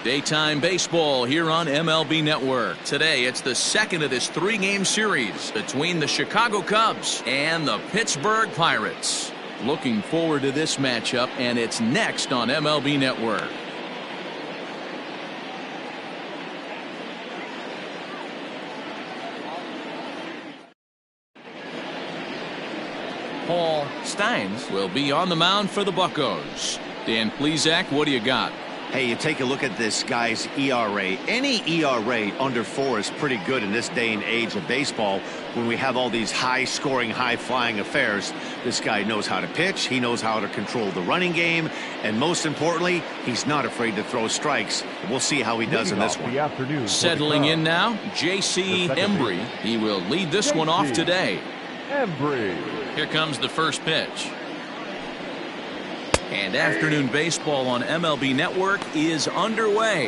Daytime baseball here on MLB Network. Today, it's the second of this three-game series between the Chicago Cubs and the Pittsburgh Pirates. Looking forward to this matchup, and it's next on MLB Network. Paul Steins will be on the mound for the Buccos. Dan Plesac, what do you got? Hey, you take a look at this guy's ERA. Any ERA under 4 is pretty good in this day and age of baseball when we have all these high-scoring, high-flying affairs. This guy knows how to pitch. He knows how to control the running game. And most importantly, he's not afraid to throw strikes. We'll see how he does in this one. Settling in now, J.C. Embry. He will lead this one off today. Here comes the first pitch. And afternoon baseball on MLB Network is underway.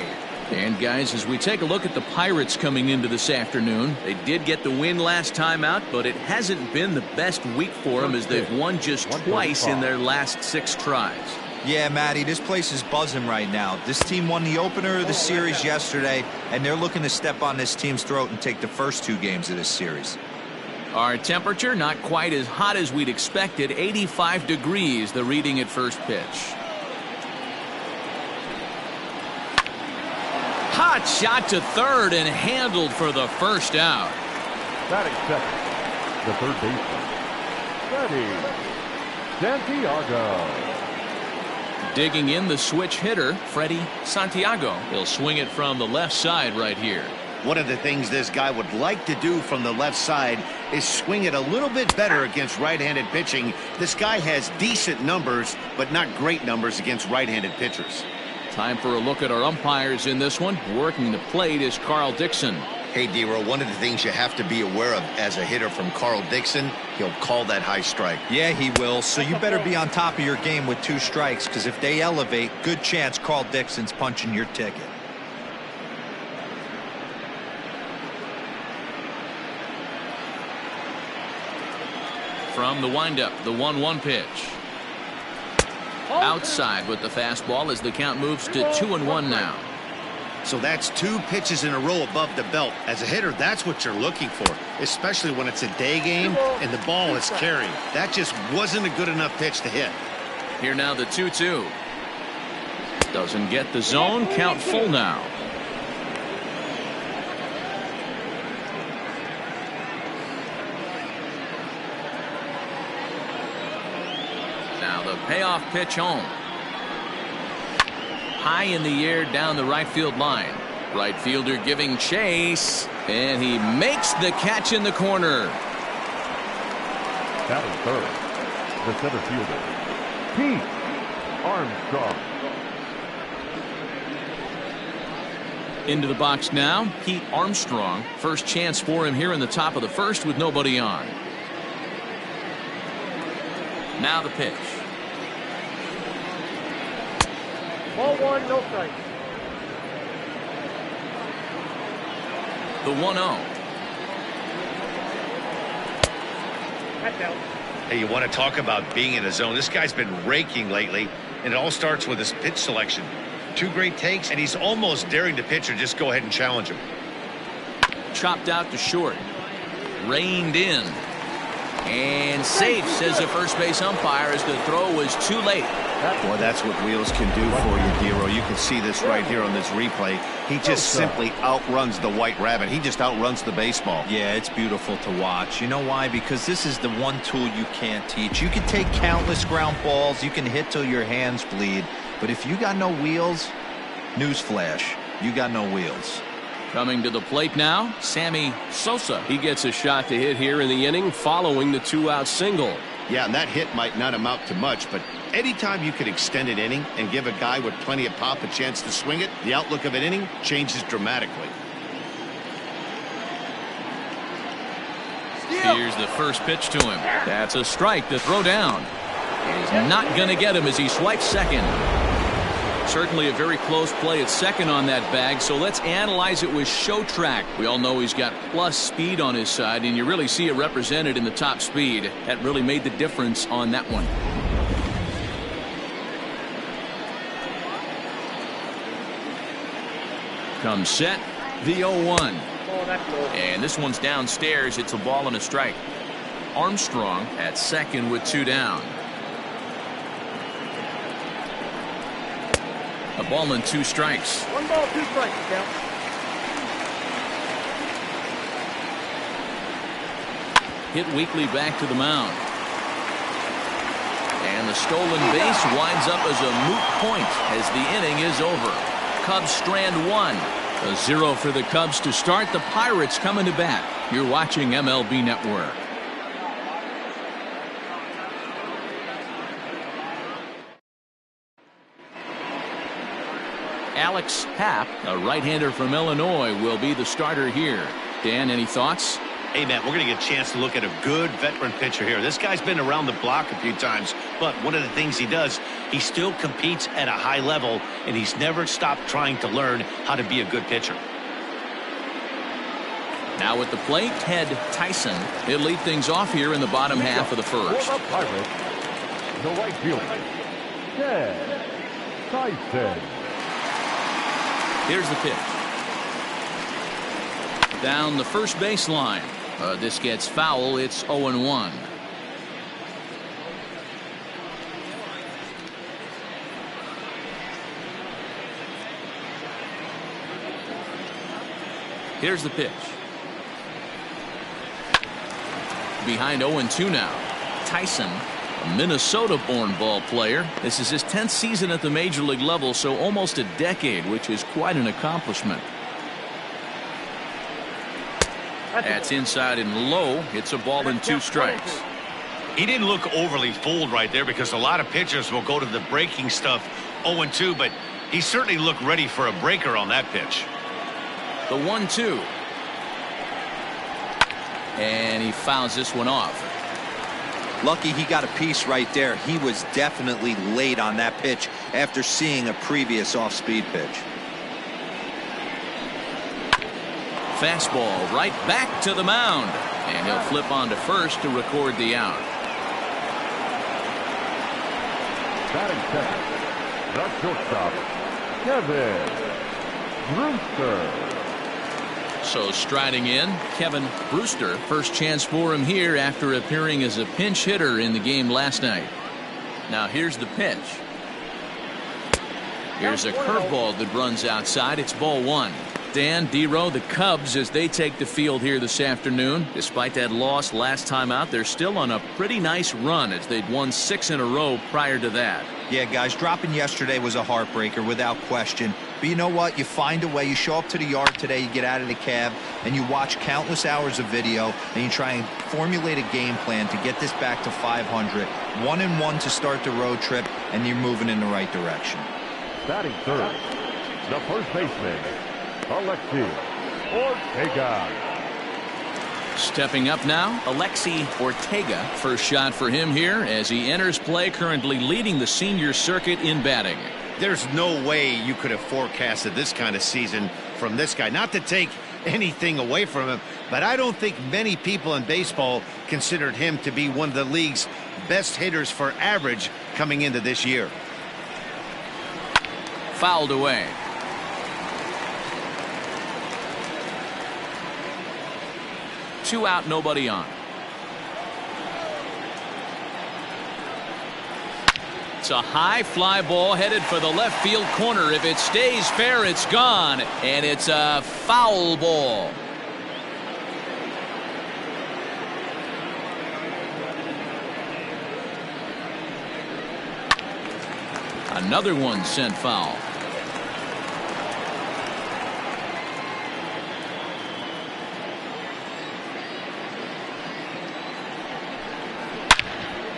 And guys, as we take a look at the Pirates coming into this afternoon, they did get the win last time out, but it hasn't been the best week for them as they've won just twice in their last 6 tries. Yeah, Matty, this place is buzzing right now. This team won the opener of the series yesterday, and they're looking to step on this team's throat and take the first 2 games of this series. Our temperature not quite as hot as we'd expected. 85 degrees, the reading at first pitch. Hot shot to third and handled for the first out. Batting second, the third baseman, Freddie Santiago. Digging in the switch hitter, Freddie Santiago. He'll swing it from the left side right here. One of the things this guy would like to do from the left side is swing it a little bit better against right-handed pitching. This guy has decent numbers, but not great numbers against right-handed pitchers. Time for a look at our umpires in this one. Working the plate is Carl Dixon. Hey, D-Row, one of the things you have to be aware of as a hitter from Carl Dixon, he'll call that high strike. Yeah, he will. So you better be on top of your game with 2 strikes, because if they elevate, good chance Carl Dixon's punching your ticket. From the windup, the 1-1 pitch. Outside with the fastball as the count moves to 2-1 now. So that's 2 pitches in a row above the belt. As a hitter, that's what you're looking for, especially when it's a day game and the ball is carrying. That just wasn't a good enough pitch to hit. Here now the 2-2. Doesn't get the zone. Count full now. Now the payoff pitch home. High in the air down the right field line. Right fielder giving chase. And he makes the catch in the corner. Batting third, the center fielder, Pete Armstrong. Into the box now, Pete Armstrong. First chance for him here in the top of the first with nobody on. Now the pitch. Ball 1, no strike. The 1-0. That's out. Hey, you want to talk about being in a zone. This guy's been raking lately, and it all starts with his pitch selection. 2 great takes, and he's almost daring the pitcher just go ahead and challenge him. Chopped out to short. Reined in. And safe, says the first base umpire, as the throw was too late. Boy, that's what wheels can do for you, D-Row. You can see this right here on this replay. He just simply outruns the white rabbit. He just outruns the baseball. Yeah, it's beautiful to watch. You know why? Because this is the one tool you can't teach. You can take countless ground balls. You can hit till your hands bleed. But if you got no wheels, newsflash, you got no wheels. Coming to the plate now, Sammy Sosa. He gets a shot to hit here in the inning following the 2-out single. Yeah, and that hit might not amount to much, but anytime you can extend an inning and give a guy with plenty of pop a chance to swing it, the outlook of an inning changes dramatically. Here's the first pitch to him. That's a strike. The throw down is not going to get him as he swipes second. Certainly a very close play at second on that bag, so let's analyze it with show track. We all know he's got plus speed on his side, and you really see it represented in the top speed. That really made the difference on that one. Comes set, the 0-1. Oh, that's low. And this one's downstairs. It's a ball and a strike. Armstrong at second with 2 down. A ball and 2 strikes. 1 ball, 2 strikes, count. Hit weakly back to the mound. And the stolen base winds up as a moot point as the inning is over. Cubs strand 1. A 0 for the Cubs to start. The Pirates coming to bat. You're watching MLB Network. Alex Happ, a right-hander from Illinois, will be the starter here. Dan, any thoughts? Hey, Matt, we're going to get a chance to look at a good veteran pitcher here. This guy's been around the block a few times, but one of the things he does, he still competes at a high level, and he's never stopped trying to learn how to be a good pitcher. Now at the plate, Ted Tyson. He'll lead things off here in the bottom half of the first. For the Pirates, the right fielder, Ted Tyson. Here's the pitch. Down the first baseline. This gets foul. It's 0-1. Here's the pitch. Behind 0-2 now. Tyson, a Minnesota-born ball player. This is his 10th season at the major league level, so almost a decade, which is quite an accomplishment. That's inside and low. It's a ball and 2 strikes. He didn't look overly fooled right there because a lot of pitchers will go to the breaking stuff 0-2, but he certainly looked ready for a breaker on that pitch. The 1-2. And he fouls this one off. Lucky he got a piece right there. He was definitely late on that pitch after seeing a previous off-speed pitch. Fastball right back to the mound. And he'll flip on to first to record the out. Batting second, the shortstop, Kevin Brewster. So striding in, Kevin Brewster. First chance for him here after appearing as a pinch hitter in the game last night. Now here's the pitch. Here's a curveball that runs outside. It's ball 1. Dan, D-Row, the Cubs, as they take the field here this afternoon. Despite that loss last time out, they're still on a pretty nice run as they'd won 6 in a row prior to that. Yeah, guys, dropping yesterday was a heartbreaker without question. But you know what? You find a way. You show up to the yard today, you get out of the cab, and you watch countless hours of video, and you try and formulate a game plan to get this back to 500. 1-1 to start the road trip, and you're moving in the right direction. Batting third, the first baseman, Alexi Ortega. Stepping up now, Alexi Ortega. First shot for him here as he enters play, currently leading the senior circuit in batting. There's no way you could have forecasted this kind of season from this guy. Not to take anything away from him, but I don't think many people in baseball considered him to be one of the league's best hitters for average coming into this year. Fouled away. Two out, nobody on. It's a high fly ball headed for the left field corner. If it stays fair, it's gone, and it's a foul ball. Another one sent foul.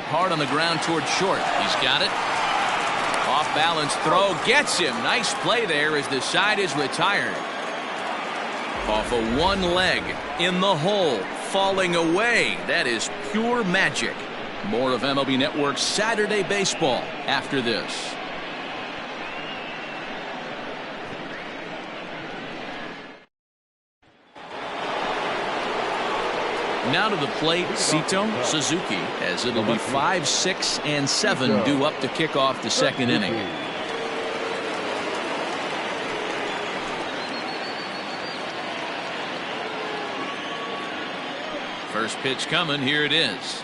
Hard on the ground toward short. He's got it. Off balance throw gets him. Nice play there as the side is retired. Off of one leg in the hole, falling away. That is pure magic. More of MLB Network's Saturday Baseball after this. Now to the plate, Sito Suzuki, as it'll be 5, 6, and 7 due up to kick off the second inning. First pitch coming. Here it is.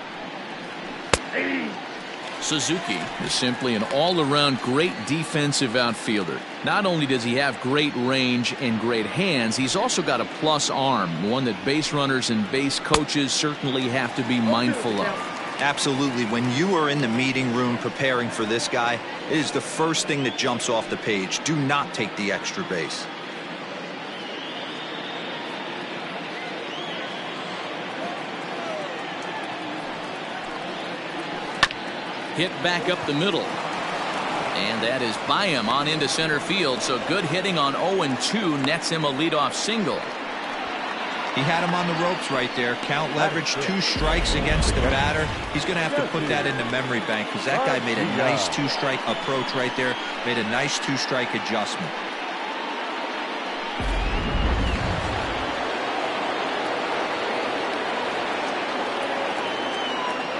Suzuki is simply an all-around great defensive outfielder. Not only does he have great range and great hands, he's also got a plus arm, one that base runners and base coaches certainly have to be mindful of. Absolutely. When you are in the meeting room preparing for this guy, it is the first thing that jumps off the page. Do not take the extra base. Hit back up the middle. And that is by him on into center field. So good hitting on 0-2 nets him a leadoff single. He had him on the ropes right there. Count leverage, 2 strikes against the batter. He's going to have to put that in the memory bank because that guy made a nice 2-strike approach right there. Made a nice 2-strike adjustment.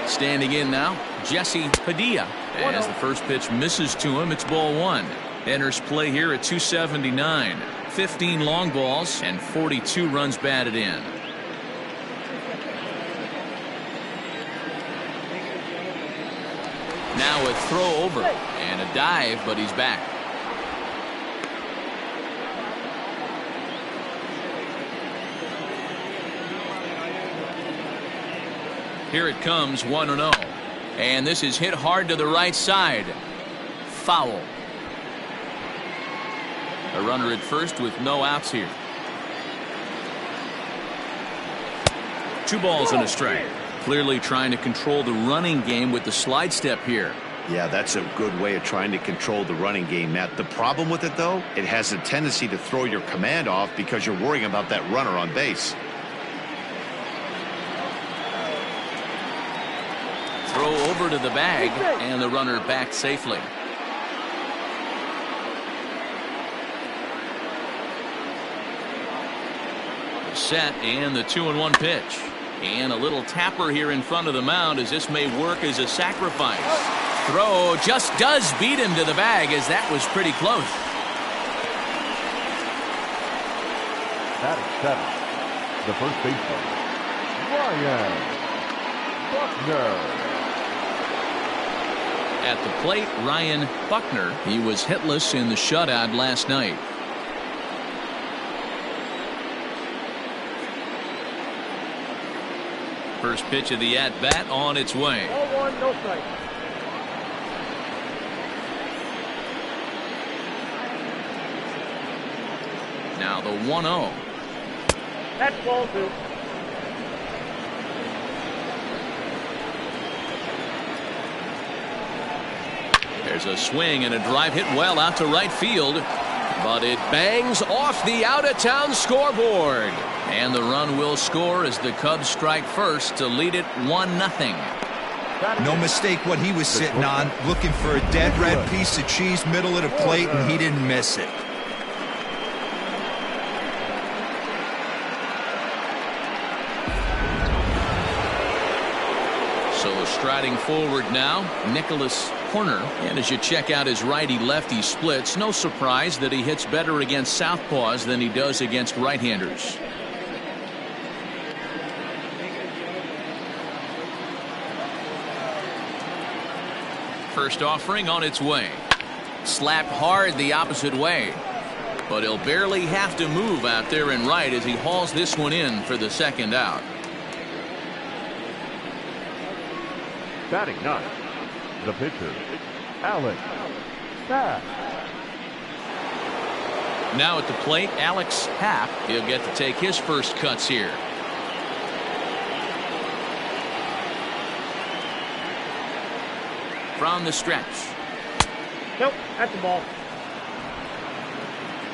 Standing in now, Jesse Padilla. As the first pitch misses to him, it's ball 1. Enters play here at 279. 15 long balls and 42 runs batted in. Now a throw over and a dive, but he's back. Here it comes, 1-0. And this is hit hard to the right side. Foul. A runner at first with no outs here. 2 balls and a strike. Clearly trying to control the running game with the slide step here. Yeah, that's a good way of trying to control the running game, Matt. The problem with it, though, it has a tendency to throw your command off because you're worrying about that runner on base. Throw over to the bag, and the runner back safely. Set, and the 2-1 pitch. And a little tapper here in front of the mound as this may work as a sacrifice. Throw just does beat him to the bag as that was pretty close. Batting 7, the first baseman, Ryan Buckner. At the plate, Ryan Buckner. He was hitless in the shutout last night. First pitch of the at-bat on its way. 0-1, no strike. Now the 1-0. That's ball 2. There's a swing and a drive hit well out to right field, but it bangs off the out-of-town scoreboard. And the run will score as the Cubs strike first to lead it 1-0. No mistake what he was sitting on, looking for a dead red piece of cheese middle of the plate, and he didn't miss it. So striding forward now, Nicholas Horner. And as you check out his righty-lefty splits, no surprise that he hits better against southpaws than he does against right-handers. First offering on its way. Slapped hard the opposite way. But he'll barely have to move out there in right as he hauls this one in for the second out. Batting 9, the pitcher, Alex Happ. Now at the plate, Alex Happ. He'll get to take his first cuts here. From the stretch. Nope, that's the ball.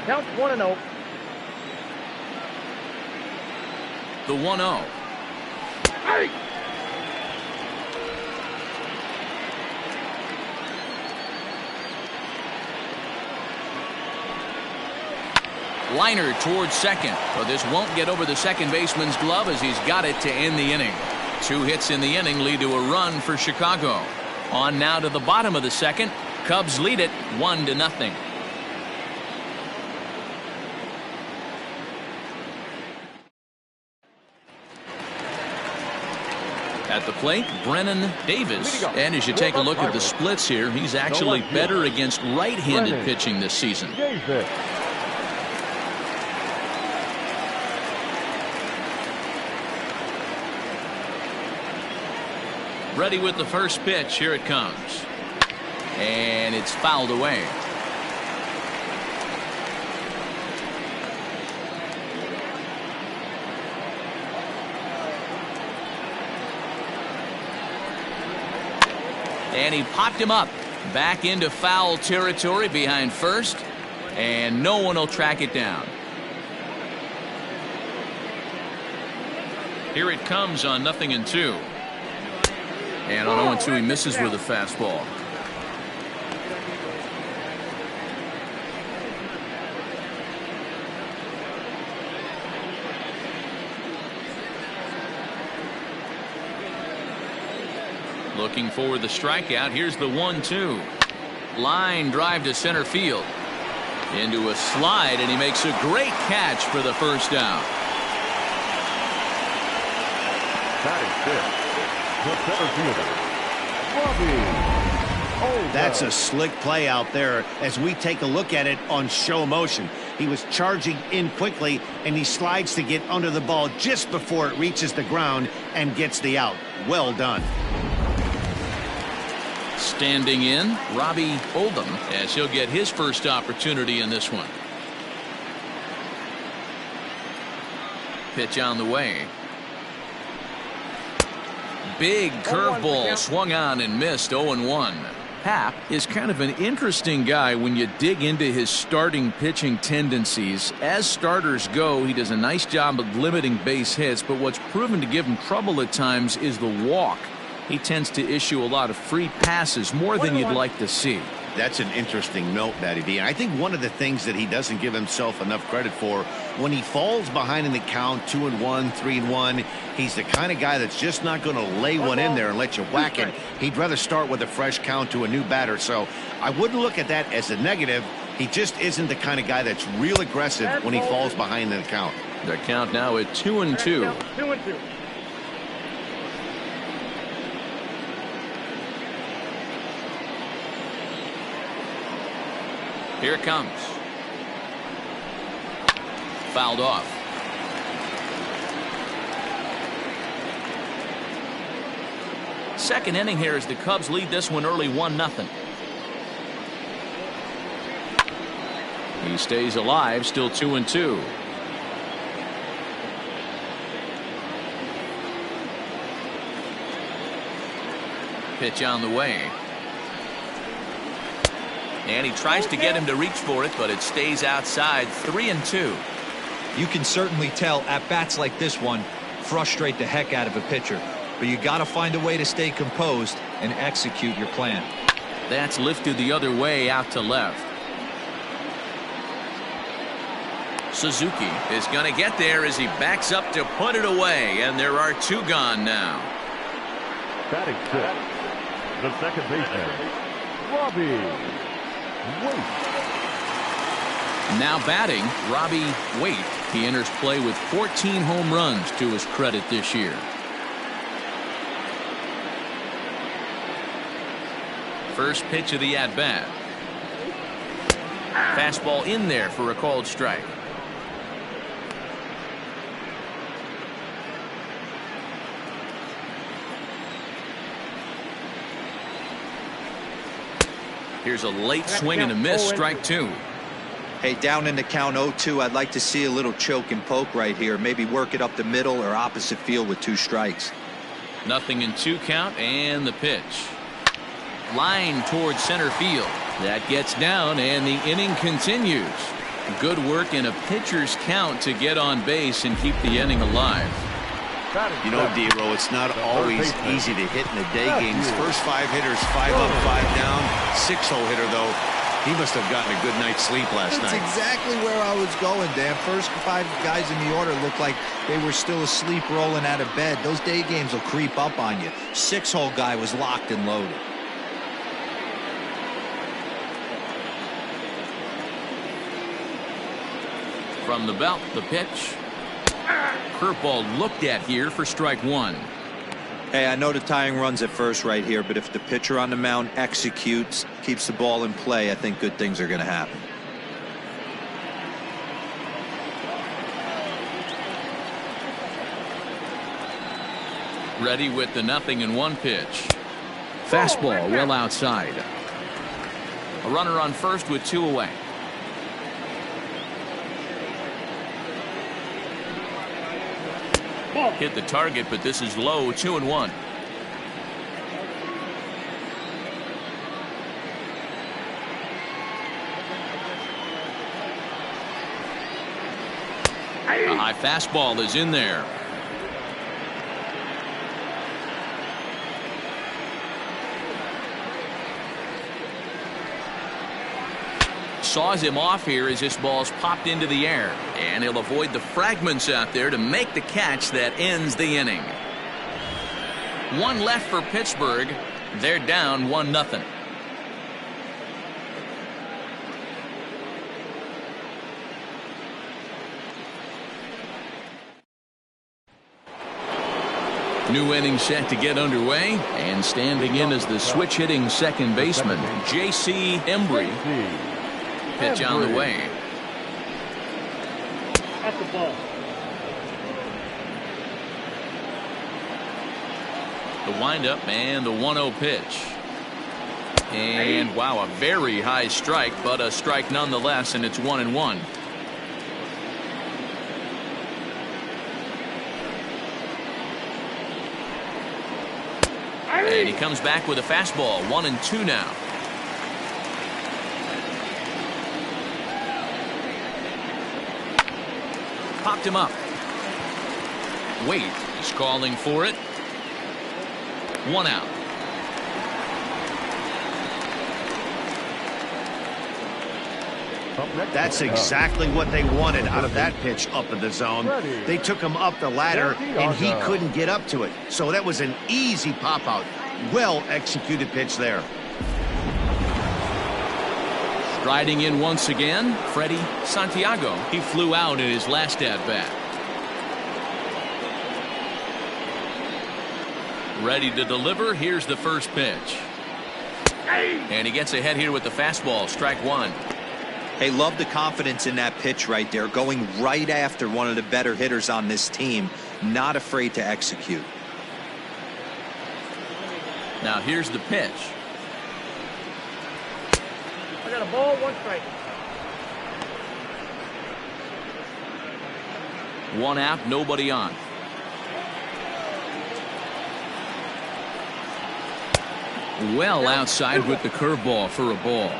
Count 1-0. The 1-0. Hey! Liner towards second, but this won't get over the second baseman's glove as he's got it to end the inning. 2 hits in the inning lead to a run for Chicago. On now to the bottom of the second. Cubs lead it 1-0. At the plate, Brennan Davis. And as you take a look at the splits here, he's actually better against right-handed pitching this season. Ready with the first pitch. Here it comes. And it's fouled away. And he popped him up back into foul territory behind first, and no one will track it down. Here it comes on 0-2. And on 0-2 he misses with a fastball. Looking for the strikeout. Here's the 1-2. Line drive to center field. Into a slide, and he makes a great catch for the first down. That's a slick play out there as we take a look at it on show motion. He was charging in quickly, and he slides to get under the ball just before it reaches the ground and gets the out. Well done. Standing in, Robbie Oldham, as he'll get his first opportunity in this one. Pitch on the way. Big curveball swung on and missed. 0-1. Happ is kind of an interesting guy when you dig into his starting pitching tendencies. As starters go, he does a nice job of limiting base hits, but what's proven to give him trouble at times is the walk. He tends to issue a lot of free passes, more than you'd like to see. That's an interesting note, Matty D. And I think one of the things that he doesn't give himself enough credit for, when he falls behind in the count, 2-1, 3-1, he's the kind of guy that's just not going to lay one in there and let you whack it. He'd rather start with a fresh count to a new batter. So I wouldn't look at that as a negative. He just isn't the kind of guy that's real aggressive when he falls behind in the count. The count now at 2-2. 2-2. Here it comes. Fouled off. Second inning here as the Cubs lead this one early 1-0. He stays alive, still 2-2. Pitch on the way. And he tries to get him to reach for it, but it stays outside. 3-2. You can certainly tell at bats like this one frustrate the heck out of a pitcher, but you got to find a way to stay composed and execute your plan. That's lifted the other way out to left. Suzuki is going to get there as he backs up to put it away, and there are two gone now. Batting sixth, the second baseman, Robbie Waite. Now batting, Robbie Waite. He enters play with 14 home runs to his credit this year. First pitch of the at-bat. Fastball in there for a called strike. Here's a late swing and a miss. Strike two. Hey, down in the count 0-2, I'd like to see a little choke and poke right here. Maybe work it up the middle or opposite field with 2 strikes. 0-2 count, and the pitch. Line towards center field. That gets down, and the inning continues. Good work in a pitcher's count to get on base and keep the inning alive. You know, Dero, it's not always easy to hit in the day games. First 5 hitters, 5 up, 5 down. 6-hole hitter, though. He must have gotten a good night's sleep last night. That's exactly where I was going, Dan. First 5 guys in the order looked like they were still asleep rolling out of bed. Those day games will creep up on you. 6-hole guy was locked and loaded. From the belt, the pitch. Curveball looked at here for strike one. Hey, I know the tying run's at first right here, but if the pitcher on the mound executes, keeps the ball in play, I think good things are going to happen. Ready with the 0-1 pitch. Fastball well outside. A runner on first with 2 away. Hit the target, but this is low. 2-1. A high fastball is in there. Saws him off here as this ball's popped into the air, and he'll avoid the fragments out there to make the catch that ends the inning. 1 left for Pittsburgh. They're down 1-0. New inning set to get underway, and standing in as the switch hitting second baseman, J.C. Embry. Pitch on the way. At the ball. The windup and the 1-0 pitch. And wow, a very high strike, but a strike nonetheless, and it's 1-1. And he comes back with a fastball. 1-2 now. Popped him up. Wait is calling for it. 1 out. That's exactly what they wanted out of that pitch up in the zone. They took him up the ladder, and he couldn't get up to it. So that was an easy pop-out. Well-executed pitch there. Striding in once again, Freddie Santiago. He flew out in his last at-bat. Ready to deliver. Here's the first pitch. And he gets ahead here with the fastball. Strike 1. Hey, love the confidence in that pitch right there. Going right after one of the better hitters on this team. Not afraid to execute. Now here's the pitch. I got a ball, 1 strike. 1 out, nobody on. Well outside with the curveball for a ball.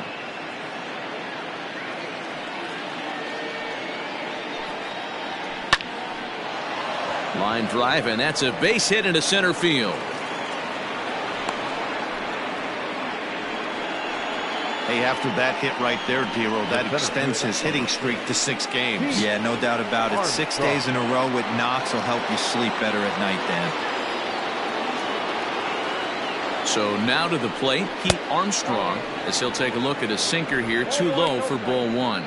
Line drive, and that's a base hit into center field. Hey, after that hit right there, Dero, that extends his hitting streak to 6 games. Yeah, no doubt about it. 6 days in a row with knocks will help you sleep better at night, Dan. So now to the plate, Pete Armstrong, as he'll take a look at a sinker here, too low for ball 1.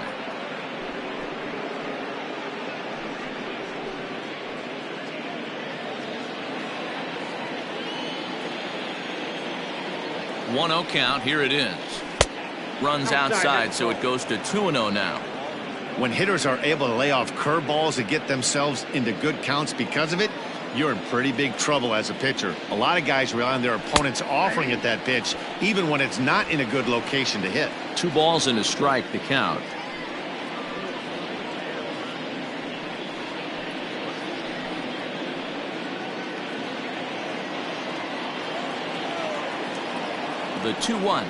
One-0 count. Here it is. Runs outside, so it goes to 2-0 now. When hitters are able to lay off curveballs and get themselves into good counts because of it, you're in pretty big trouble as a pitcher. A lot of guys rely on their opponents offering at that pitch, even when it's not in a good location to hit. 2 balls and a strike to count. The 2-1.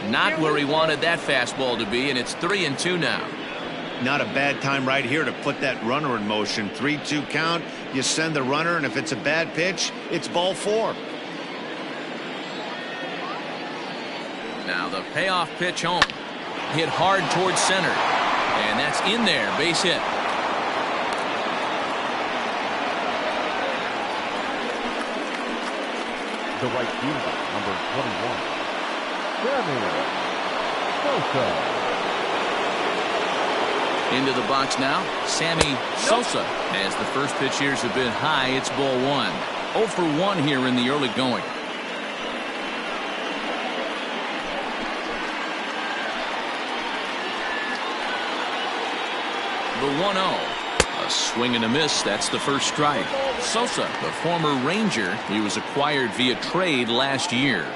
Not where he wanted that fastball to be, and it's 3-2 now. Not a bad time right here to put that runner in motion. 3-2 count. You send the runner, and if it's a bad pitch, it's ball 4. Now the payoff pitch home. Hit hard towards center. And that's in there. Base hit. The right fielder, number 21. Sammy Sosa. Into the box now, Sammy Sosa. As the first pitch here is a bit high, it's ball one. 0 for 1 here in the early going. The 1-0. A swing and a miss. That's the first strike. Sosa, the former Ranger, he was acquired via trade last year.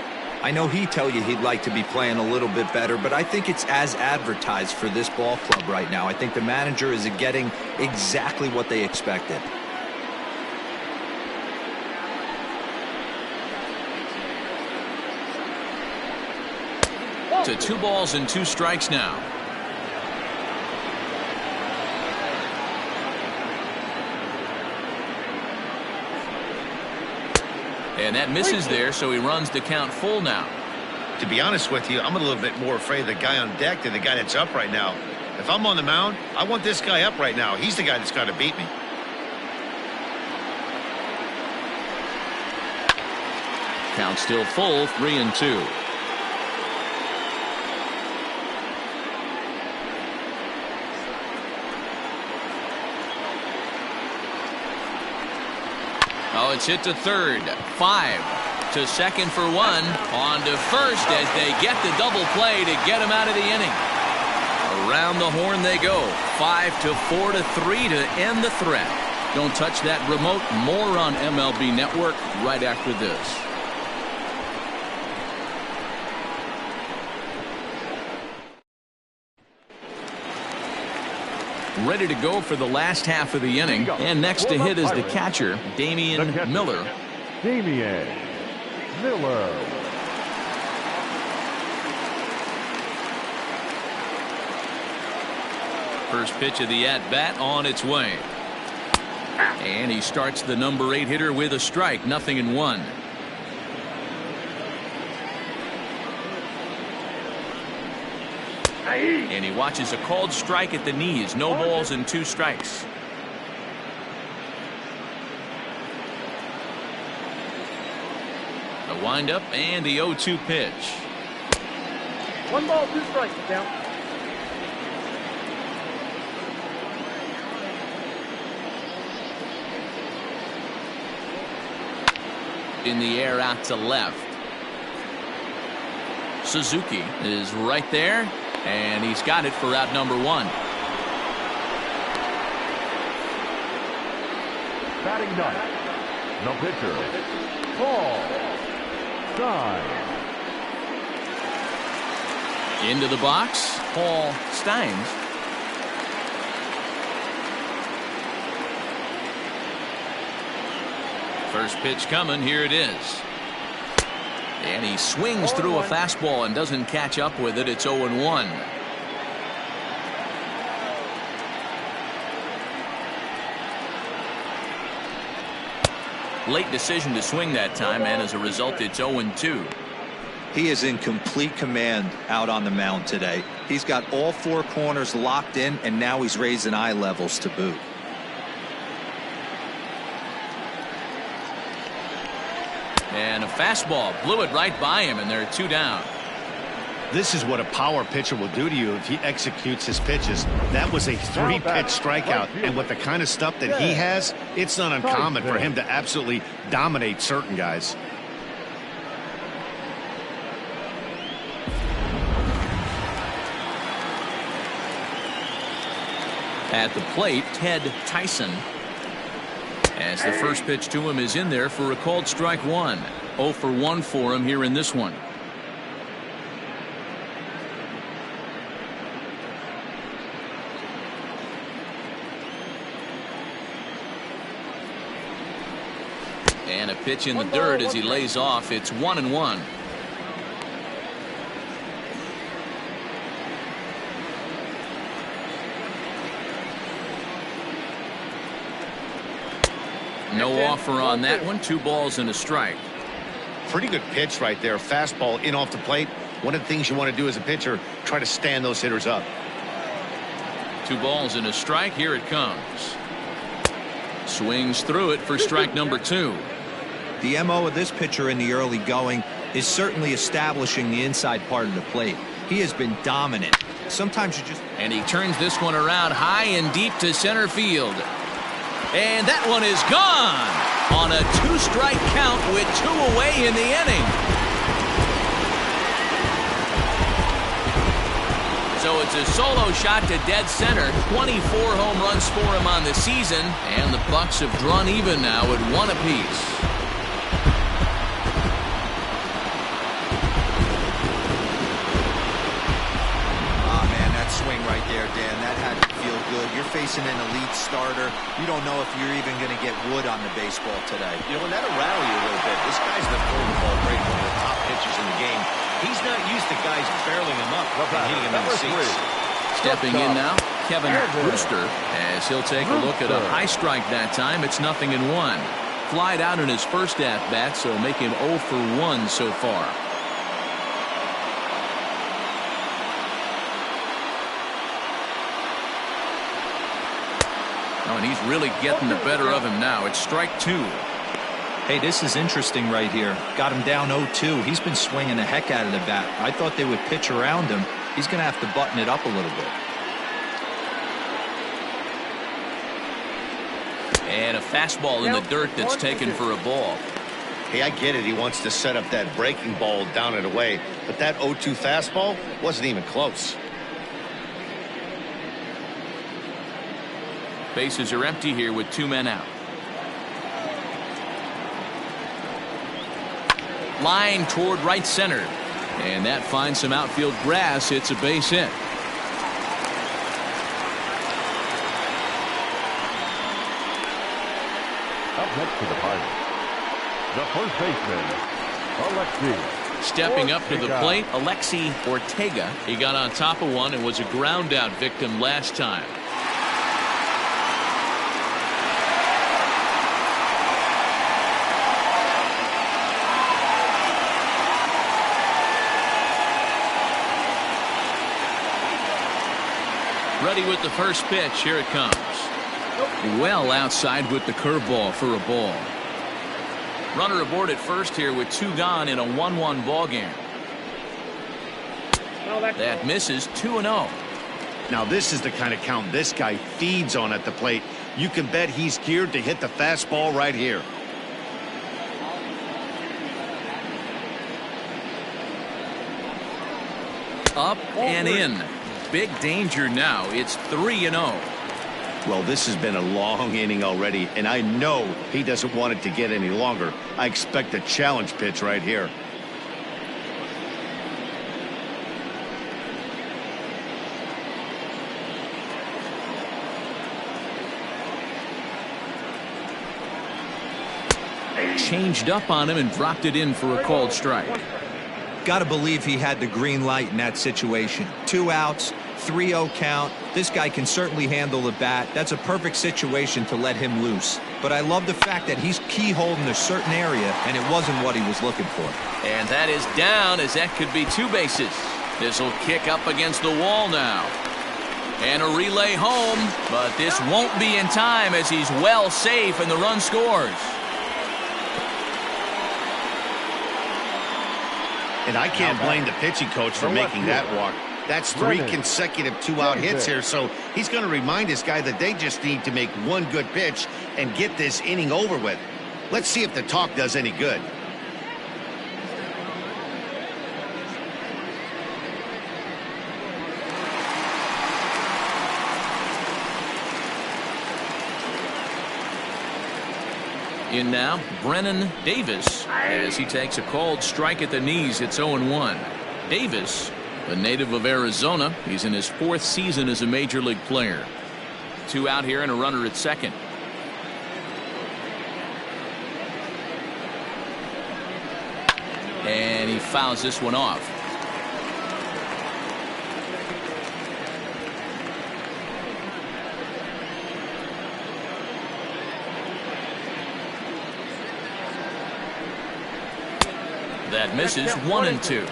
I know he'd tell you he'd like to be playing a little bit better, but I think it's as advertised for this ball club right now. I think the manager is getting exactly what they expected. To 2 balls and 2 strikes now. And that misses there, so he runs the count full now. To be honest with you, I'm a little bit more afraid of the guy on deck than the guy that's up right now. If I'm on the mound, I want this guy up right now. He's the guy that's got to beat me. Count still full, 3-2. Oh, it's hit to third. 5 to second for 1. On to first as they get the double play to get him out of the inning. Around the horn they go. 5 to 4 to 3 to end the threat. Don't touch that remote. More on MLB Network right after this. Ready to go for the last half of the inning. And next to hit is the catcher, Damian Miller. Damian Miller. First pitch of the at-bat on its way. And he starts the number 8 hitter with a strike. 0-1. And he watches a called strike at the knees. No balls and 2 strikes. The windup and the 0-2 pitch. 1 ball, 2 strikes. Down. In the air out to left. Suzuki is right there. And he's got it for out number 1. Batting ninth, no pitcher, Paul Stein. Into the box, Paul Steins. First pitch coming. Here it is. And he swings through a fastball and doesn't catch up with it. It's 0-1. Late decision to swing that time, and as a result, it's 0-2. He is in complete command out on the mound today. He's got all 4 corners locked in, and now he's raising eye levels to boot. And a fastball blew it right by him, and they're 2 down. This is what a power pitcher will do to you if he executes his pitches. That was a 3-pitch strikeout, and with the kind of stuff that he has, it's not uncommon for him to absolutely dominate certain guys. At the plate, Ted Tyson. As the first pitch to him is in there for a called strike 1. 0 for 1 for him here in this one. And a pitch in the dirt as he lays off. It's 1-1. No offer on that one. 2 balls and a strike. Pretty good pitch right there. Fastball in off the plate. One of the things you want to do as a pitcher, try to stand those hitters up. 2 balls and a strike. Here it comes. Swings through it for strike number 2. The MO of this pitcher in the early going is certainly establishing the inside part of the plate. He has been dominant. Sometimes you just... And he turns this one around high and deep to center field. And that one is gone on a 2-strike count with 2 away in the inning. So it's a solo shot to dead center. 24 home runs for him on the season, and the Bucks have drawn even now at 1 apiece. Swing right there, Dan. That had to feel good. You're facing an elite starter. You don't know if you're even going to get wood on the baseball today. You know, and that'll rattle you a little bit. This guy's been throwing the ball great, one of the top pitchers in the game. He's not used to guys barreling him up and hitting him in the seats. Stepping in now, Kevin Brewster, as he'll take a look at a high strike that time. It's 0-1. Flied out in his first at-bat, so make him 0 for 1 so far. Oh, and he's really getting the better of him now. It's strike 2. Hey, this is interesting right here. Got him down 0-2. He's been swinging the heck out of the bat. I thought they would pitch around him. He's going to have to button it up a little bit. And a fastball in the dirt that's taken for a ball. Hey, I get it. He wants to set up that breaking ball down and away. But that 0-2 fastball wasn't even close. Bases are empty here with 2 men out. Line toward right center. And that finds some outfield grass. It's a base hit. Up next to the Pirates, the first baseman, Alexi. Stepping up to the plate, Alexi Ortega. He got on top of one and was a ground out victim last time. Ready with the first pitch. Here it comes. Well outside with the curveball for a ball. Runner aboard at first here with 2 gone in a 1-1 ball game. That misses. 2-0. Now this is the kind of count this guy feeds on at the plate. You can bet he's geared to hit the fastball right here. Up and in. Big danger now. It's 3-0. Well, this has been a long inning already, and I know he doesn't want it to get any longer. I expect a challenge pitch right here. Changed up on him and dropped it in for a called strike. Got to believe he had the green light in that situation. 2 outs, 3-0 count. This guy can certainly handle the bat. That's a perfect situation to let him loose. But I love the fact that he's keyholed in a certain area, and it wasn't what he was looking for. And that is down, as that could be 2 bases. This will kick up against the wall now. And a relay home, but this won't be in time as he's well safe and the run scores. And I can't blame the pitching coach for making that walk. That's 3 consecutive 2-out hits here, so he's going to remind this guy that they just need to make 1 good pitch and get this inning over with. Let's see if the talk does any good. In now, Brennan Davis, as he takes a called strike at the knees. It's 0-1. Davis, a native of Arizona, he's in his 4th season as a major league player. 2 out here and a runner at second. And he fouls this one off. That misses. 1-2.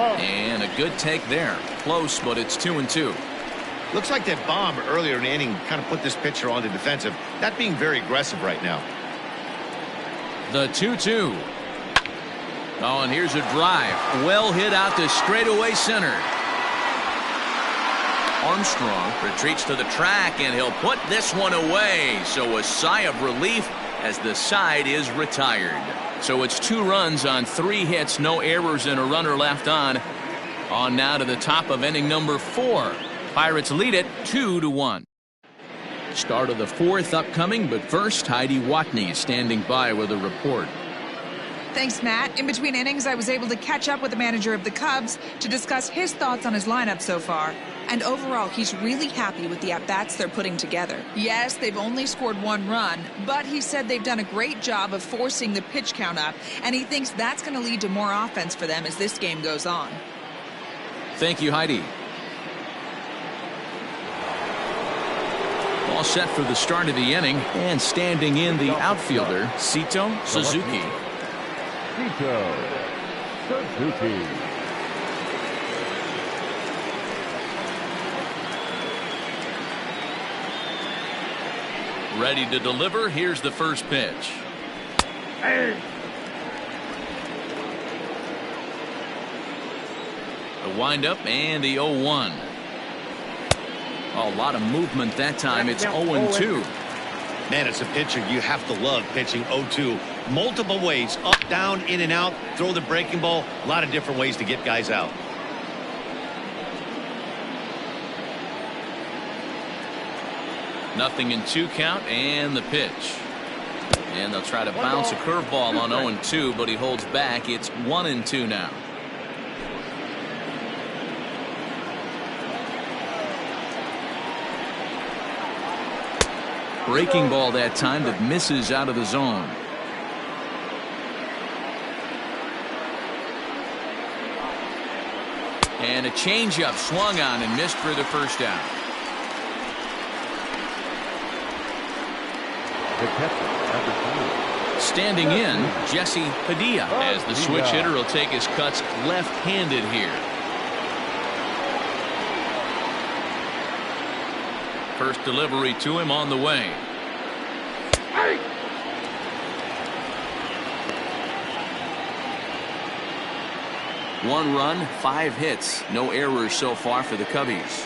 And a good take there. Close, but it's 2-2. Looks like that bomb earlier in the inning kind of put this pitcher on the defensive. Not being very aggressive right now. The 2-2. Oh, and here's a drive. Well hit out to straightaway center. Armstrong retreats to the track, and he'll put this one away. So a sigh of relief as the side is retired. So it's 2 runs on 3 hits, no errors, and a runner left on. On now to the top of inning number 4. Pirates lead it 2-1. Start of the 4th upcoming, but first, Heidi Watney is standing by with a report. Thanks, Matt. In between innings, I was able to catch up with the manager of the Cubs to discuss his thoughts on his lineup so far. And overall, he's really happy with the at-bats they're putting together. Yes, they've only scored 1 run, but he said they've done a great job of forcing the pitch count up, and he thinks that's going to lead to more offense for them as this game goes on. Thank you, Heidi. All set for the start of the inning, and standing in the outfielder, Sito Suzuki. Sito Suzuki. Ready to deliver. Here's the first pitch. Hey. The windup and the 0-1. A lot of movement that time. It's 0-2. Man, it's a pitcher you have to love pitching 0-2. Multiple ways, up, down, in and out, throw the breaking ball. A lot of different ways to get guys out. Nothing in 2 count, and the pitch. And they'll try to bounce a curveball on 0-2, but he holds back. It's 1-2 now. Breaking ball that time that misses out of the zone. And a changeup swung on and missed for the first out. The catcher, number 2. Standing in, Jesse Padilla, as the switch hitter will take his cuts left-handed here. First delivery to him on the way. Hey. One run, 5 hits, no errors so far for the Cubbies.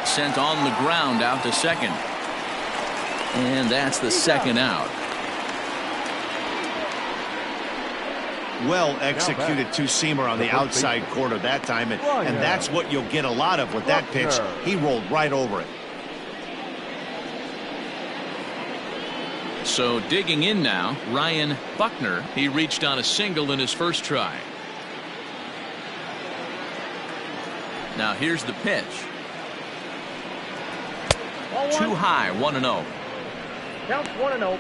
Sent on the ground out to second. And that's the second out. Well executed two-seamer on the outside corner that time, and that's what you'll get a lot of with that pitch. He rolled right over it. So digging in now, Ryan Buckner. He reached on a single in his first try. Now here's the pitch. Too high, 1-0. Counts 1-0.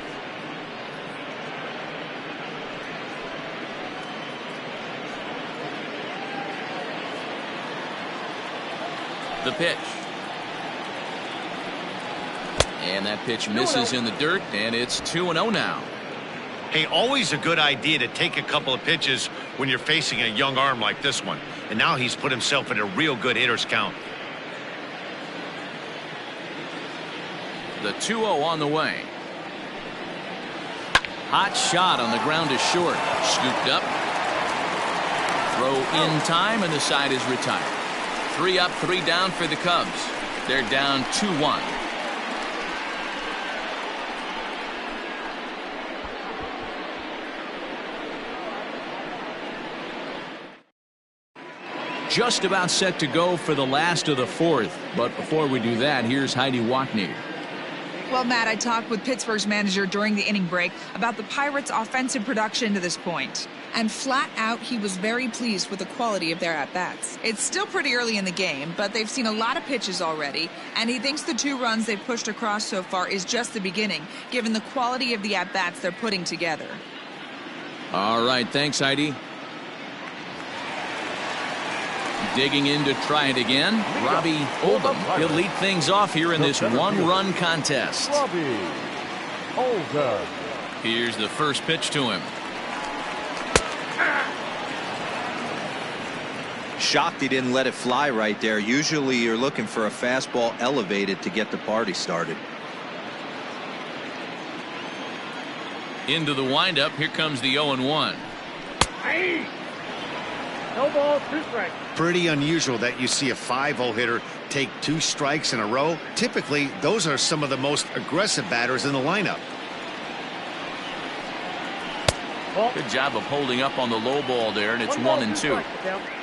The pitch. And that pitch misses in the dirt, and it's 2-0 now. Hey, always a good idea to take a couple of pitches when you're facing a young arm like this one. And now he's put himself in a real good hitter's count. The 2-0 on the way. Hot shot on the ground is short. Scooped up. Throw in time, and the side is retired. 3 up, 3 down for the Cubs. They're down 2-1. Just about set to go for the last of the 4th. But before we do that, here's Heidi Watney. Well, Matt, I talked with Pittsburgh's manager during the inning break about the Pirates' offensive production to this point. And flat out, he was very pleased with the quality of their at-bats. It's still pretty early in the game, but they've seen a lot of pitches already, and he thinks the 2 runs they've pushed across so far is just the beginning, given the quality of the at-bats they're putting together. All right, thanks, Heidi. Digging in to try it again, Robbie Oldham. He'll lead things off here in this 1-run contest. Robbie Oldham. Here's the first pitch to him. Shocked he didn't let it fly right there. Usually you're looking for a fastball elevated to get the party started. Into the windup. Here comes the 0-1. Hey. No ball, 2 strikes. Pretty unusual that you see a 5-0 hitter take 2 strikes in a row. Typically, those are some of the most aggressive batters in the lineup. Good job of holding up on the low ball there, and it's 1-2.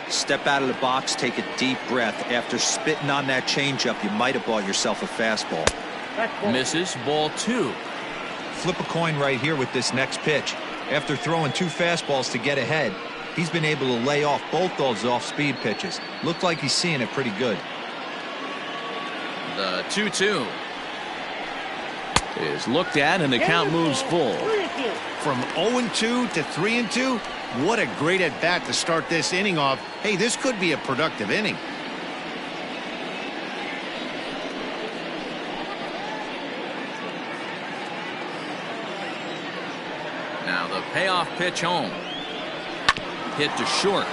Step out of the box, take a deep breath. After spitting on that changeup, you might have bought yourself a fastball. Misses, ball 2. Flip a coin right here with this next pitch. After throwing 2 fastballs to get ahead, he's been able to lay off both those off-speed pitches. Looked like he's seeing it pretty good. The 2-2 is looked at, and the count moves full. From 0-2 to 3-2, what a great at-bat to start this inning off. Hey, this could be a productive inning. Now the payoff pitch home. Hit to short.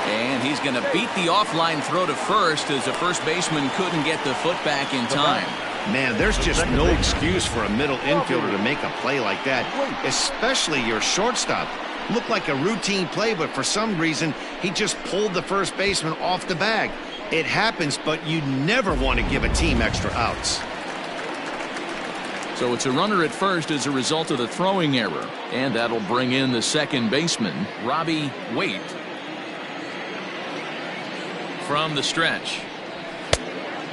And he's going to beat the offline throw to first, as the first baseman couldn't get the foot back in time. Man, there's just no excuse for a middle infielder to make a play like that, especially your shortstop. Looked like a routine play, but for some reason, he just pulled the first baseman off the bag. It happens, but you never want to give a team extra outs. So it's a runner at first as a result of the throwing error, and that'll bring in the second baseman, Robbie Waite. From the stretch.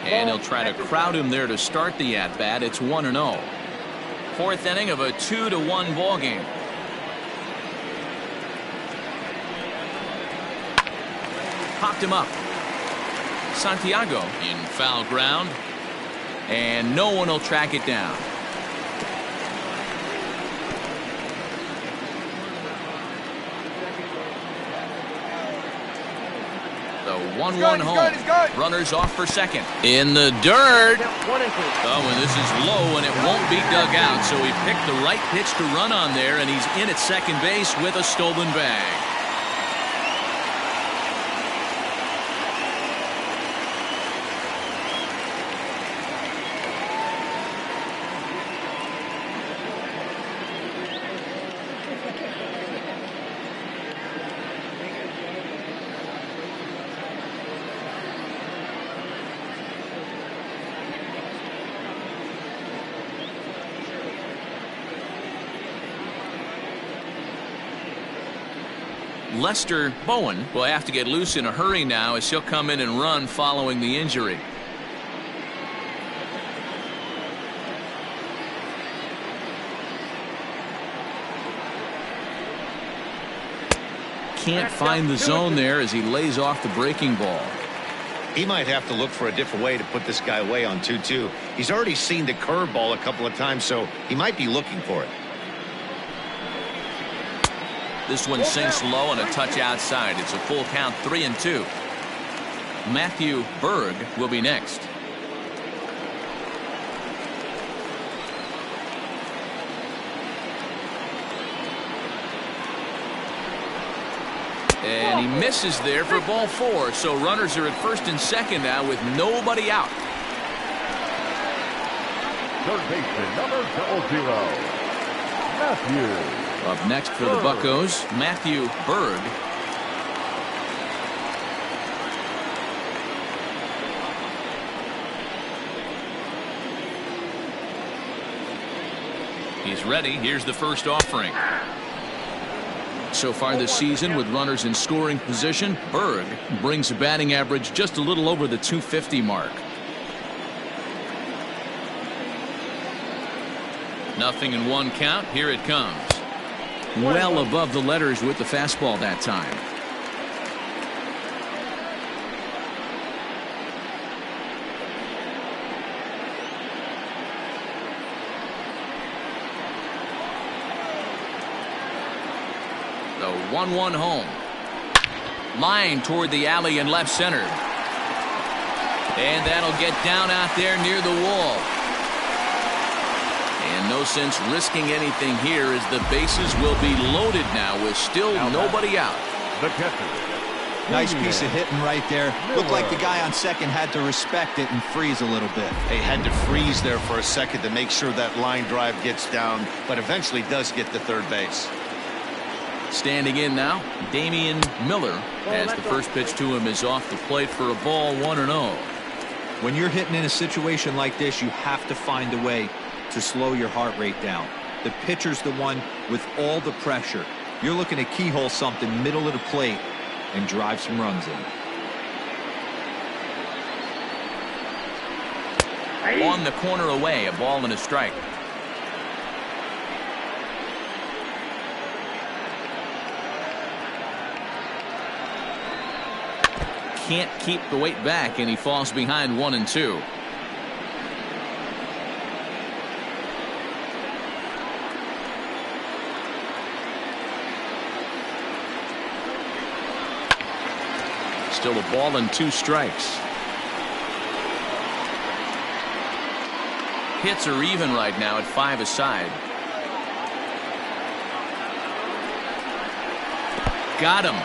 And he'll try to crowd him there to start the at-bat. It's 1-0. 4th inning of a 2-1 ball game. Popped him up. Santiago in foul ground. And no one will track it down. The 1-1 home. Runners off for second. In the dirt. Oh, and this is low, and it won't be dug out. So he picked the right pitch to run on there, and he's in at second base with a stolen bag. Lester Bowen will have to get loose in a hurry now, as he'll come in and run following the injury. Can't find the zone there as he lays off the breaking ball. He might have to look for a different way to put this guy away on 2-2. He's already seen the curveball a couple of times, so he might be looking for it. This one sinks low and a touch outside. It's a full count, 3-2. Matthew Berg will be next. And he misses there for ball 4. So runners are at first and second now with nobody out. Third baseman, number 00, Matthew. Up next for the Buccos, Matthew Berg. He's ready. Here's the first offering. So far this season, with runners in scoring position, Berg brings a batting average just a little over the .250 mark. 0-1 count. Here it comes. Well above the letters with the fastball that time. The 1-1 home. Line toward the alley in left center. And that'll get down out there near the wall. And No sense risking anything here as the bases will be loaded now with still nobody out. The catcher. Nice piece of hitting right there. Looked like the guy on second had to respect it and freeze a little bit. They had to freeze there for a second to make sure that line drive gets down, but eventually does get to third base. Standing in now, Damian Miller, as the first pitch to him is off the plate for a ball, 1-0. When you're hitting in a situation like this, you have to find a way to slow your heart rate down. The pitcher's the one with all the pressure. You're looking to keyhole something middle of the plate and drive some runs in. On the corner away, a ball and a strike. Can't keep the weight back, and he falls behind 1-2. Still a ball and 2 strikes. Hits are even right now at 5 aside. Got him.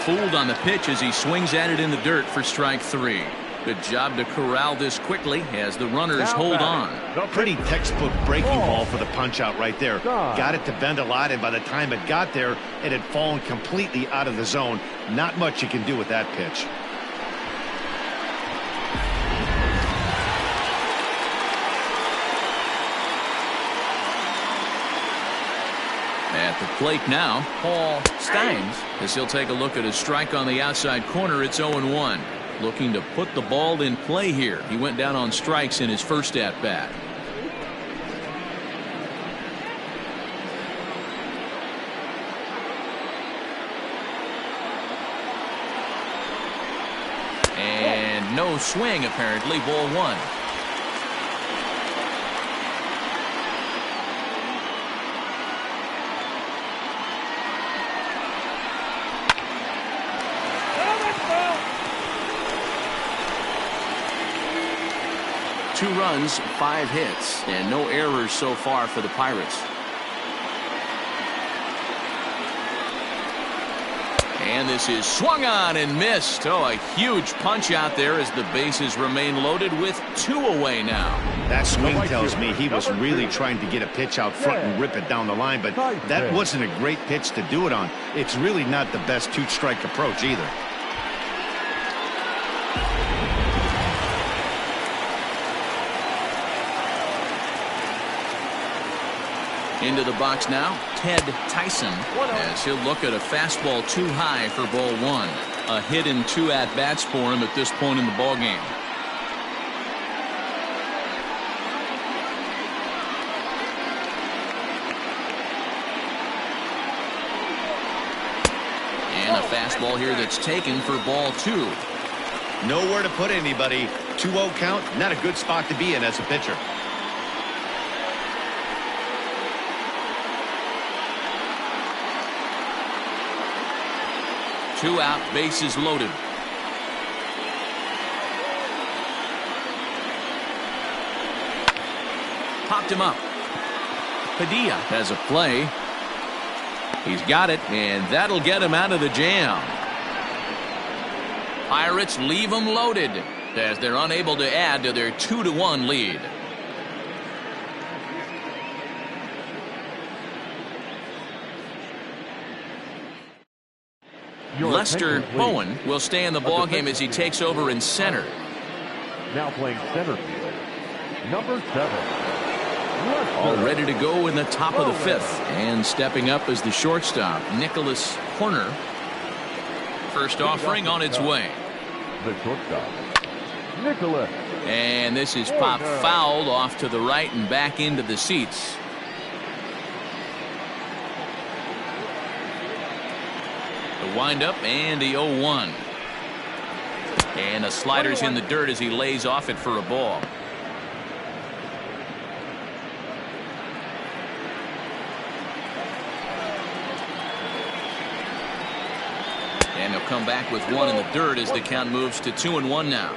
Fooled on the pitch as he swings at it in the dirt for strike 3. Good job to corral this quickly as the runners hold on. Pretty textbook breaking ball for the punch out right there. Got it to bend a lot, and by the time it got there, it had fallen completely out of the zone. Not much you can do with that pitch. At the plate now, Paul Steins, as he'll take a look at a strike on the outside corner. It's 0-1. Looking to put the ball in play here. He went down on strikes in his first at-bat. And no swing, apparently. Ball 1. Two runs, 5 hits, and no errors so far for the Pirates. And this is swung on and missed. Oh, a huge punch out there as the bases remain loaded with 2 away now. That swing tells me he was really trying to get a pitch out front and rip it down the line, but that wasn't a great pitch to do it on. It's really not the best 2-strike approach either. Into the box now, Ted Tyson, as he'll look at a fastball too high for ball 1. A hit in 2 at-bats for him at this point in the ballgame. And a fastball here that's taken for ball 2. Nowhere to put anybody. 2-0 count, not a good spot to be in as a pitcher. Two out, bases loaded. Popped him up. Padilla has a play. He's got it, and that'll get him out of the jam. Pirates leave them loaded as they're unable to add to their 2-1 lead. Lester Bowen will stay in the ballgame as he takes over in center. Now playing center field, number 7. All ready to go in the top of the 5th. And stepping up as the shortstop, Nicholas Horner. First offering on its way. The shortstop, Nicholas. And this is popped fouled off to the right and back into the seats. The windup and the 0-1. And the slider's in the dirt as he lays off it for a ball. And he'll come back with 1 in the dirt as the count moves to 2-1 now.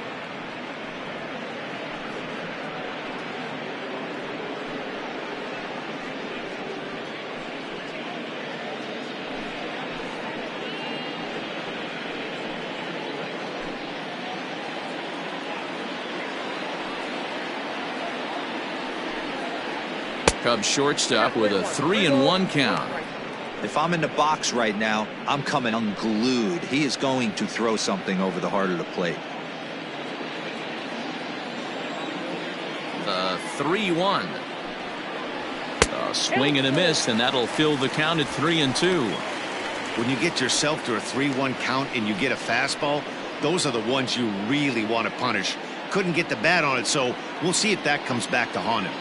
Cubs shortstop with a 3-1 count. If I'm in the box right now, I'm coming unglued. He is going to throw something over the heart of the plate. The 3-1. A swing and a miss, and that'll fill the count at 3-2. When you get yourself to a 3-1 count and you get a fastball, those are the ones you really want to punish. Couldn't get the bat on it, so we'll see if that comes back to haunt him.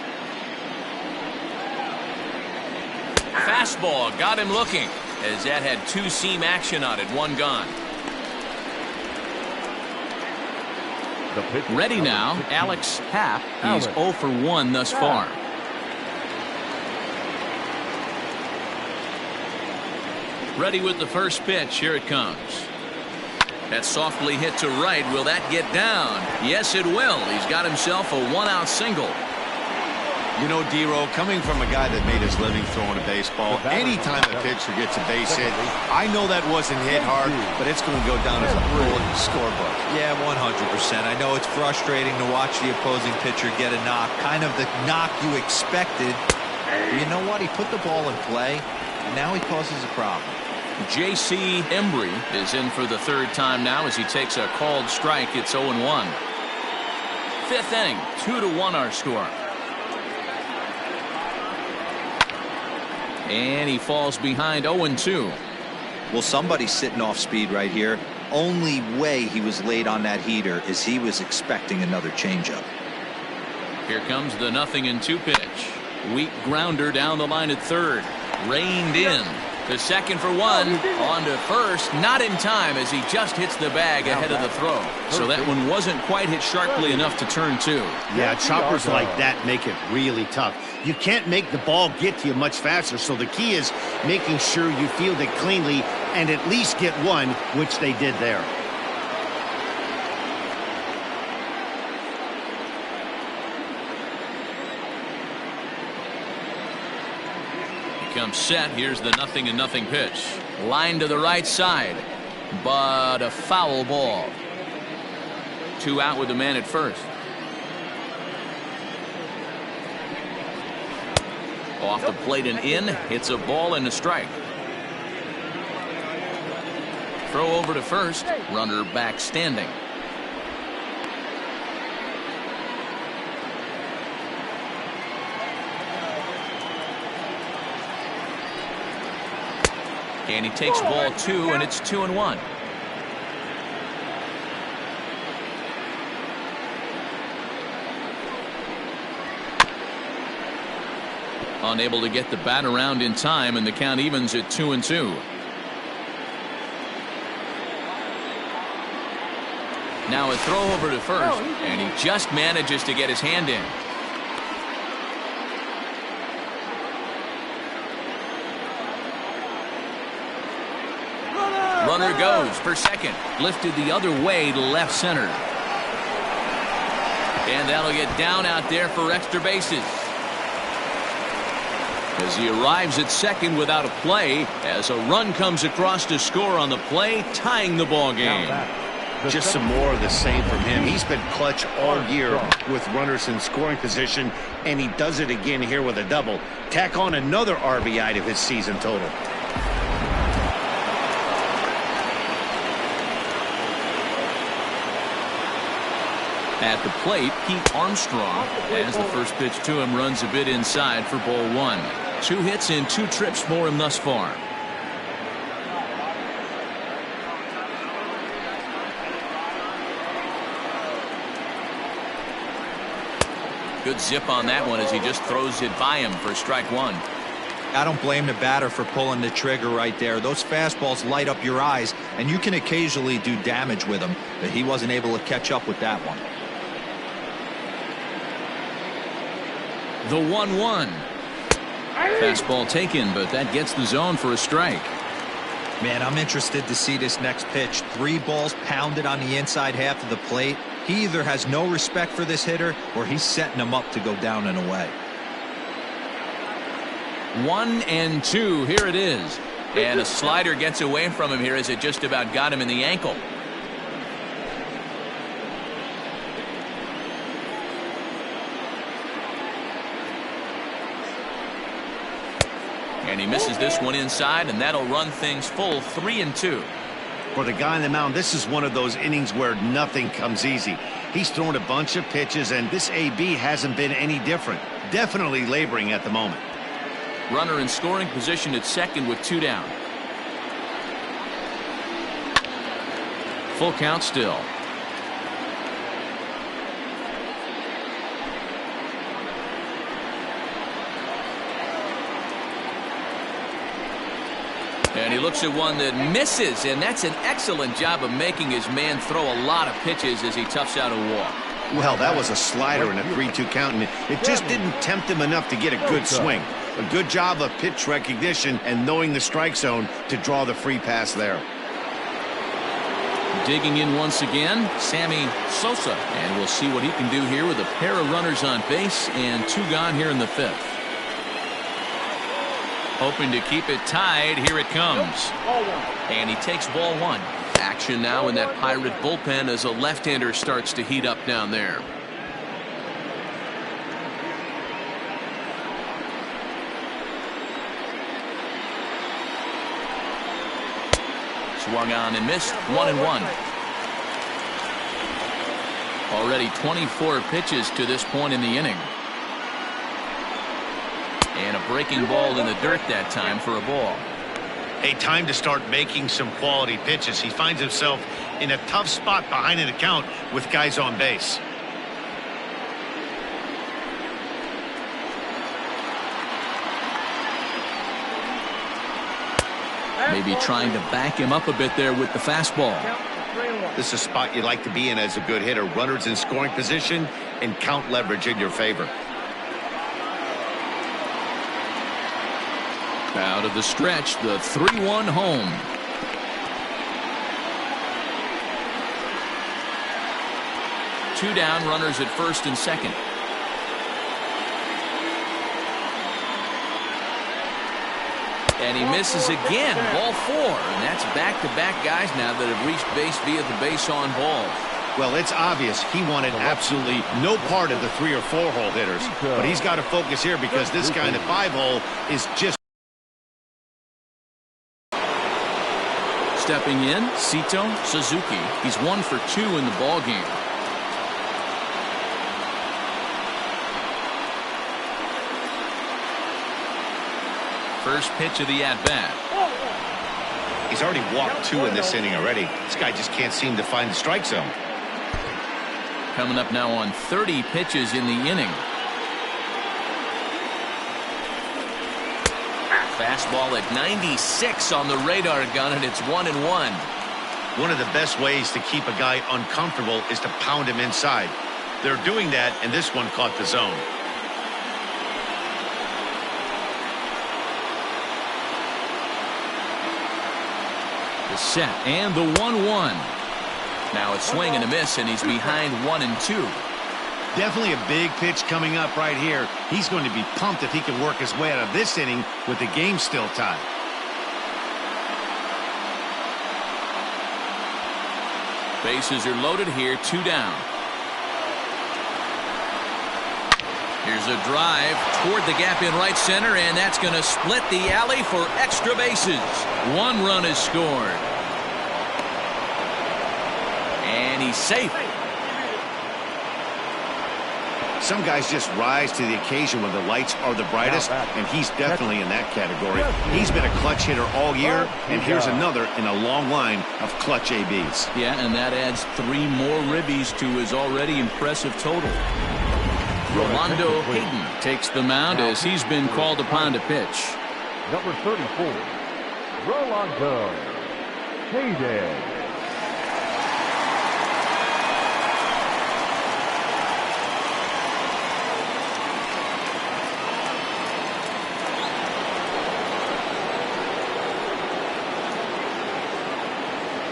Fastball got him looking, as that had two-seam action on it. One gone. Ready now, Alex Happ. He's 0 for 1 thus far. Ready with the first pitch. Here it comes. That's softly hit to right. Will that get down? Yes, it will. He's got himself a one-out single. You know, D-Row, coming from a guy that made his living throwing a baseball, anytime a pitcher gets a base hit, I know that wasn't hit hard, but it's going to go down as a bullet in the scorebook. Yeah, 100%. I know it's frustrating to watch the opposing pitcher get a knock, kind of the knock you expected. But you know what? He put the ball in play, and now he causes a problem. J.C. Embry is in for the third time now as he takes a called strike. It's 0-1. Fifth inning, 2-1 our score. And he falls behind 0-2. Well, somebody's sitting off speed right here. Only way he was late on that heater is he was expecting another changeup. Here comes the 0-2 pitch. Weak grounder down the line at third. Reined in. To second for one. On to first. Not in time as he just hits the bag ahead of the throw. So that one wasn't quite hit sharply enough to turn two. Yeah, choppers like that make it really tough. You can't make the ball get to you much faster, so the key is making sure you field it cleanly and at least get one, which they did there. Comes set. Here's the 0-0 pitch. Line to the right side, but a foul ball. 2 out with the man at first. Off the plate and in. Hits a ball and a strike. Throw over to first. Runner back standing. And he takes ball 2, and it's 2-1. Unable to get the bat around in time, and the count evens at 2-2. Now a throw over to first, and he just manages to get his hand in. Runner goes for second. Lifted the other way to left center. And that'll get down out there for extra bases. As he arrives at second without a play, as a run comes across to score on the play, tying the ball game. Just some more of the same from him. He's been clutch all year with runners in scoring position, and he does it again here with a double. Tack on another RBI to his season total. At the plate, Pete Armstrong, as the first pitch to him runs a bit inside for ball 1. 2 hits and 2 trips for him thus far. Good zip on that one as he just throws it by him for strike 1. I don't blame the batter for pulling the trigger right there. Those fastballs light up your eyes, and you can occasionally do damage with them, but he wasn't able to catch up with that one. The 1-1. Fastball taken, but that gets the zone for a strike. Man, I'm interested to see this next pitch. 3 balls pounded on the inside half of the plate. He either has no respect for this hitter or he's setting him up to go down and away. 1-2. Here it is. And a slider gets away from him here as it just about got him in the ankle. And he misses this one inside, and that'll run things full 3-2. For the guy on the mound, this is one of those innings where nothing comes easy. He's thrown a bunch of pitches, and this AB hasn't been any different. Definitely laboring at the moment. Runner in scoring position at second with 2 down. Full count still. And he looks at one that misses, and that's an excellent job of making his man throw a lot of pitches as he toughs out a walk. Well, that was a slider and a 3-2 count, and it just didn't tempt him enough to get a good swing. A good job of pitch recognition and knowing the strike zone to draw the free pass there. Digging in once again, Sammy Sosa, and we'll see what he can do here with a pair of runners on base and 2 gone here in the 5th. Hoping to keep it tied. Here it comes. And he takes ball 1. Action now in that Pirate bullpen as a left-hander starts to heat up down there. Swung on and missed. 1-1. Already 24 pitches to this point in the inning. And a breaking ball in the dirt that time for a ball. Hey, time to start making some quality pitches. He finds himself in a tough spot behind an account with guys on base. Maybe trying to back him up a bit there with the fastball. This is a spot you like to be in as a good hitter. Runners in scoring position and count leverage in your favor. Out of the stretch, the 3-1 home. Two down, runners at first and second. And he misses again. Ball 4. And that's back-to-back guys now that have reached base via the base on balls. Well, it's obvious he wanted absolutely no part of the 3 or 4 hole hitters. But he's got to focus here because this guy in the 5 hole is just. Stepping in, Sito Suzuki. He's 1 for 2 in the ball game. First pitch of the at-bat. He's already walked 2 in this inning already. This guy just can't seem to find the strike zone. Coming up now on 30 pitches in the inning. Fastball at 96 on the radar gun, and it's 1-1. One of the best ways to keep a guy uncomfortable is to pound him inside. They're doing that, and this one caught the zone. The set and the 1-1. Now a swing and a miss, and he's behind 1-2. Definitely a big pitch coming up right here. He's going to be pumped if he can work his way out of this inning with the game still tied. Bases are loaded here, 2 down. Here's a drive toward the gap in right center, and that's going to split the alley for extra bases. 1 run is scored. And he's safe. Some guys just rise to the occasion when the lights are the brightest, and he's definitely in that category. He's been a clutch hitter all year, and here's another in a long line of clutch ABs. Yeah, and that adds 3 more ribbies to his already impressive total. Rolando Hayden takes the mound as he's been called upon to pitch. Number 34, Rolando Hayden.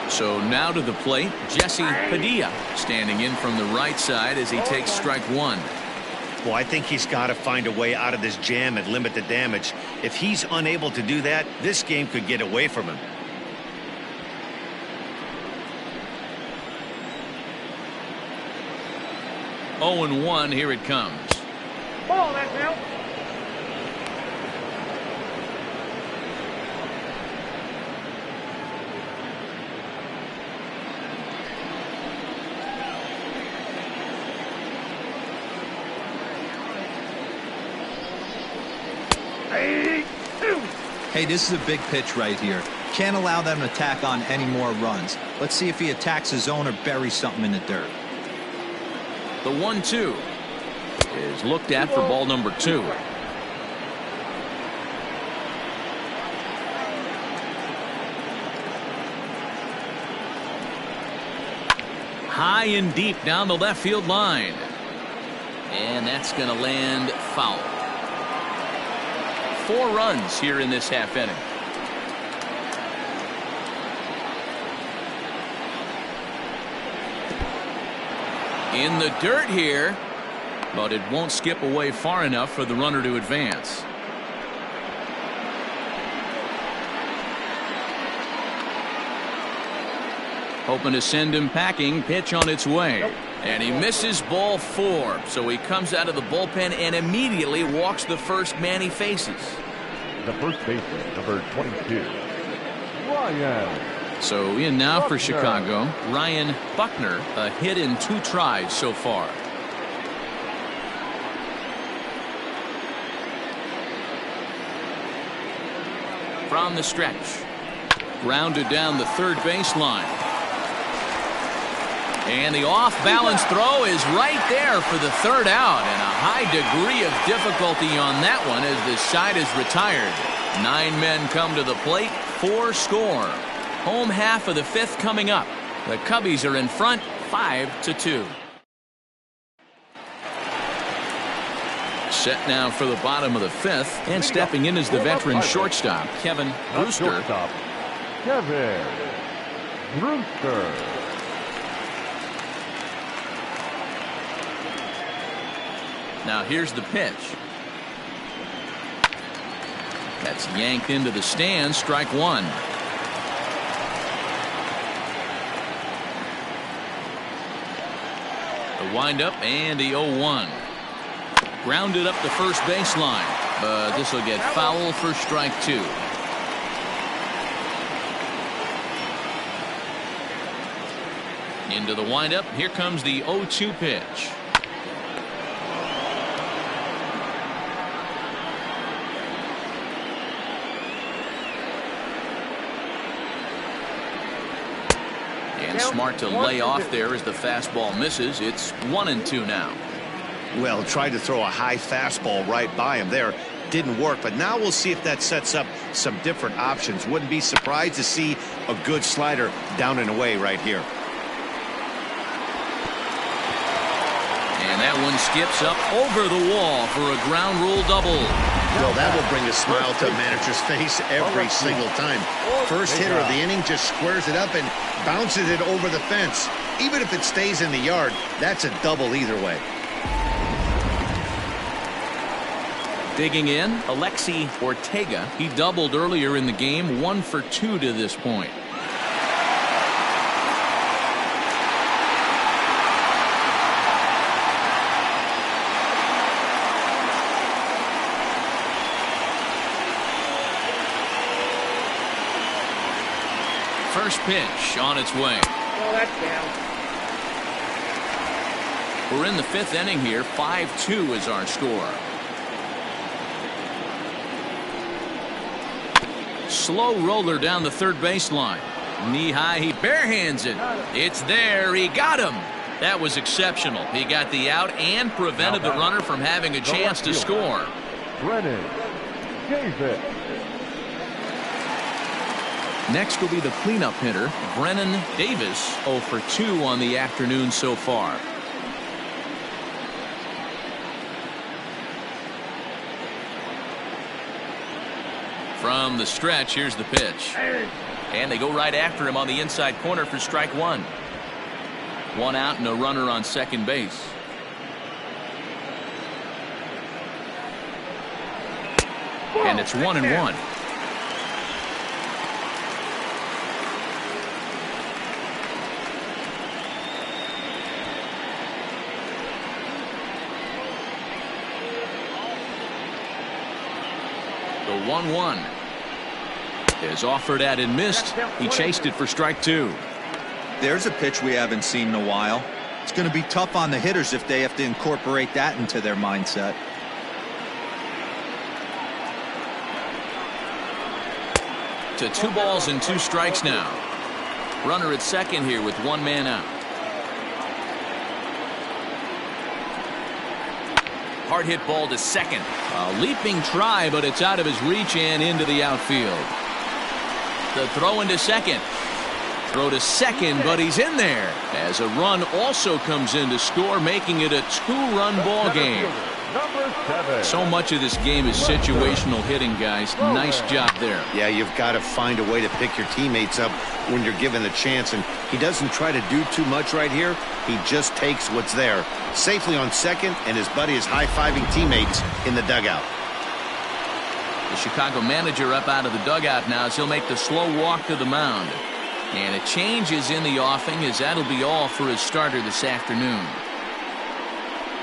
So now to the plate, Jesse Padilla standing in from the right side as he takes strike 1. Well, I think he's got to find a way out of this jam and limit the damage. If he's unable to do that, this game could get away from him. Oh, 0-1, here it comes. Ball, that's out. Hey, this is a big pitch right here. Can't allow them to tack on any more runs. Let's see if he attacks his zone or buries something in the dirt. The 1-2 is looked at for ball number 2. High and deep down the left field line. And that's going to land foul. 4 runs here in this half inning. In the dirt here, but it won't skip away far enough for the runner to advance. Hoping to send him packing. Pitch on its way. And he misses ball 4. So he comes out of the bullpen and immediately walks the first man he faces. The first baseman, number 22, Ryan. So in now for Chicago, Ryan Buckner, a hit in 2 tries so far. From the stretch. Grounded down the third baseline. And the off-balance throw is right there for the third out, and a high degree of difficulty on that one as the side is retired. 9 men come to the plate, 4 score. Home half of the 5th coming up. The Cubbies are in front 5-2. Set now for the bottom of the 5th, and stepping in is the veteran shortstop, Kevin Brewster. Kevin Brewster. Now here's the pitch. That's yanked into the stands. Strike 1. The windup and the 0-1. Grounded up the first baseline, but this will get foul for strike 2. Into the windup. Here comes the 0-2 pitch. And smart to lay off there as the fastball misses. It's 1-2 now. Well, tried to throw a high fastball right by him there. Didn't work, but now we'll see if that sets up some different options. Wouldn't be surprised to see a good slider down and away right here. And that one skips up over the wall for a ground rule double. Well, that will bring a smile to a manager's face every single time. First hitter of the inning just squares it up and bounces it over the fence. Even if it stays in the yard, that's a double either way. Digging in, Alexi Ortega. He doubled earlier in the game, 1 for 2 to this point. First pitch on its way. Oh, that's down. We're in the 5th inning here. 5-2 is our score. Slow roller down the third baseline. Knee high, he barehands it. It's there. He got him. That was exceptional. He got the out and prevented the runner from having a chance to score. Brennan Davis. Next will be the cleanup hitter, Brennan Davis, 0 for 2 on the afternoon so far. From the stretch, here's the pitch. And they go right after him on the inside corner for strike 1. 1 out and a runner on second base. And it's 1-1. The 1-1 is offered at and missed. He chased it for strike 2. There's a pitch we haven't seen in a while. It's going to be tough on the hitters if they have to incorporate that into their mindset. to 2 balls and 2 strikes now. Runner at second here with 1 man out. Hard hit ball to second. A leaping try, but it's out of his reach and into the outfield. The throw into second. Throw to second, but he's in there as a run also comes in to score, making it a 2-run ball game. So much of this game is situational hitting, guys. Nice job there. Yeah, you've got to find a way to pick your teammates up when you're given the chance, and he doesn't try to do too much right here. He just takes what's there. Safely on second, and his buddy is high-fiving teammates in the dugout. The Chicago manager up out of the dugout now as he'll make the slow walk to the mound. And a change is in the offing, as that'll be all for his starter this afternoon.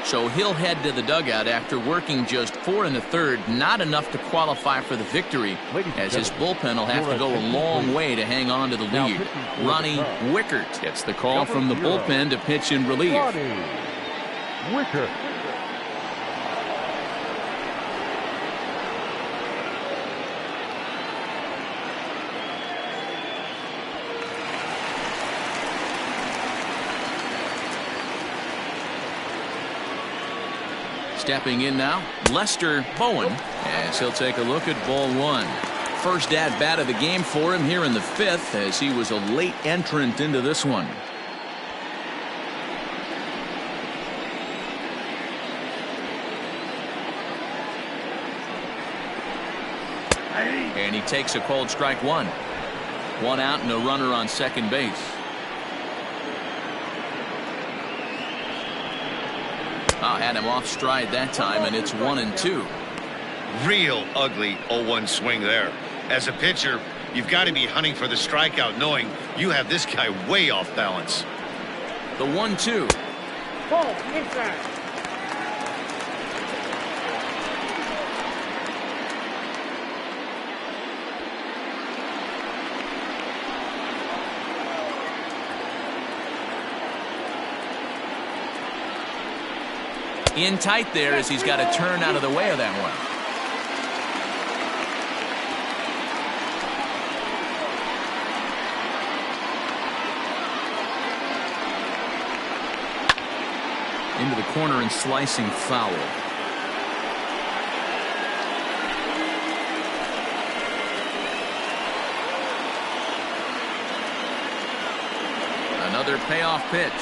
So he'll head to the dugout after working just 4 1/3, not enough to qualify for the victory, as his bullpen will have to go a long way to hang on to the lead. Ronnie Wickert gets the call from the bullpen to pitch in relief. Wickert. Stepping in now, Lester Bowen, as he'll take a look at ball 1. First at-bat of the game for him here in the 5th, as he was a late entrant into this one. And he takes a called strike 1. 1 out and a runner on second base. Had him off stride that time, and it's 1-2. Real ugly 0-1 swing there. As a pitcher, you've got to be hunting for the strikeout, knowing you have this guy way off balance. The 1-2. Ball inside. In tight there as he's got to turn out of the way of that one. Into the corner and slicing foul. Another payoff pitch.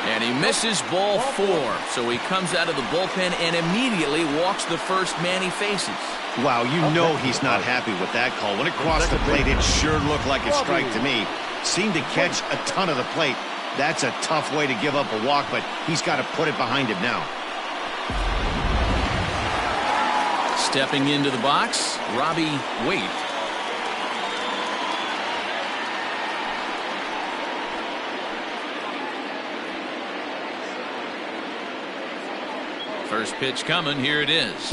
And he misses ball 4, so he comes out of the bullpen and immediately walks the first man he faces. Wow, you know he's not happy with that call. When it crossed the plate, it sure looked like a strike to me. Seemed to catch a ton of the plate. That's a tough way to give up a walk, but he's got to put it behind him now. Stepping into the box, Robbie Waite. First pitch coming. Here it is.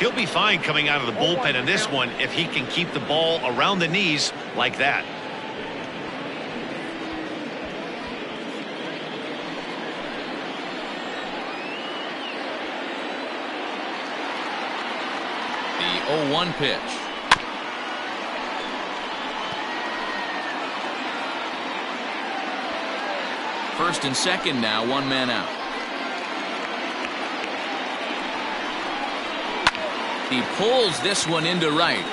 He'll be fine coming out of the bullpen in this one if he can keep the ball around the knees like that. The 0-1 pitch. First and second now, 1 man out. He pulls this one into right.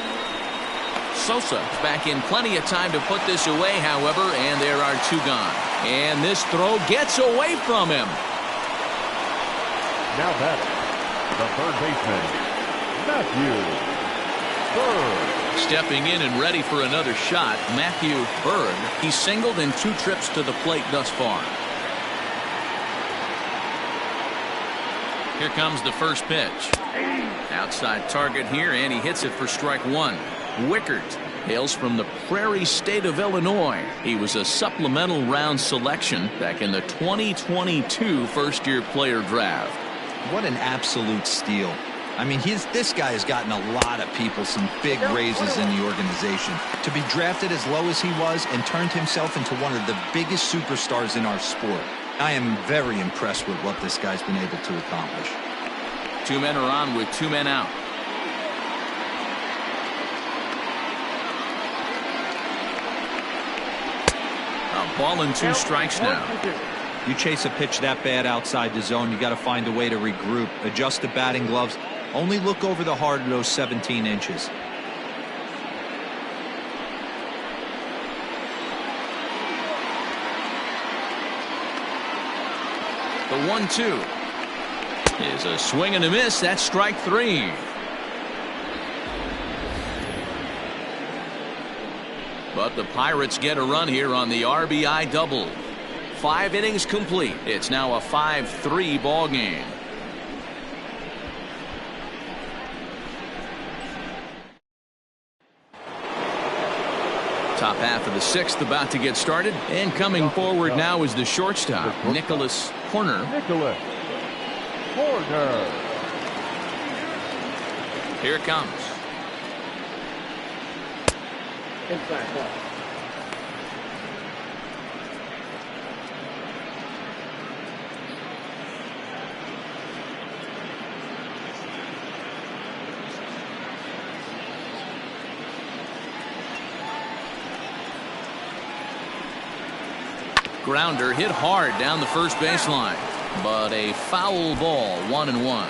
Sosa back in plenty of time to put this away, however, and there are 2 gone. And this throw gets away from him. Now batting, the third baseman, Matthew Bird. Stepping in and ready for another shot, Matthew Bird. He's singled in 2 trips to the plate thus far. Here comes the first pitch. Outside target here, and he hits it for strike 1. Wickert hails from the Prairie State of Illinois. He was a supplemental round selection back in the 2022 first-year player draft. What an absolute steal. I mean, this guy has gotten a lot of people some big raises in the organization. To be drafted as low as he was and turned himself into one of the biggest superstars in our sport. I am very impressed with what this guy's been able to accomplish. 2 men are on with 2 men out. A ball and 2 strikes now. You chase a pitch that bad outside the zone, you got to find a way to regroup, adjust the batting gloves. Only look over the heart of those 17 inches. The 1-2 is a swing and a miss. That's strike 3. But the Pirates get a run here on the RBI double. 5 innings complete. It's now a 5-3 ball game. Top half of the 6th about to get started, and coming forward now is the shortstop, Nicholas Horner. Here it comes. Inside ball. Grounder hit hard down the first baseline, but a foul ball, 1-1.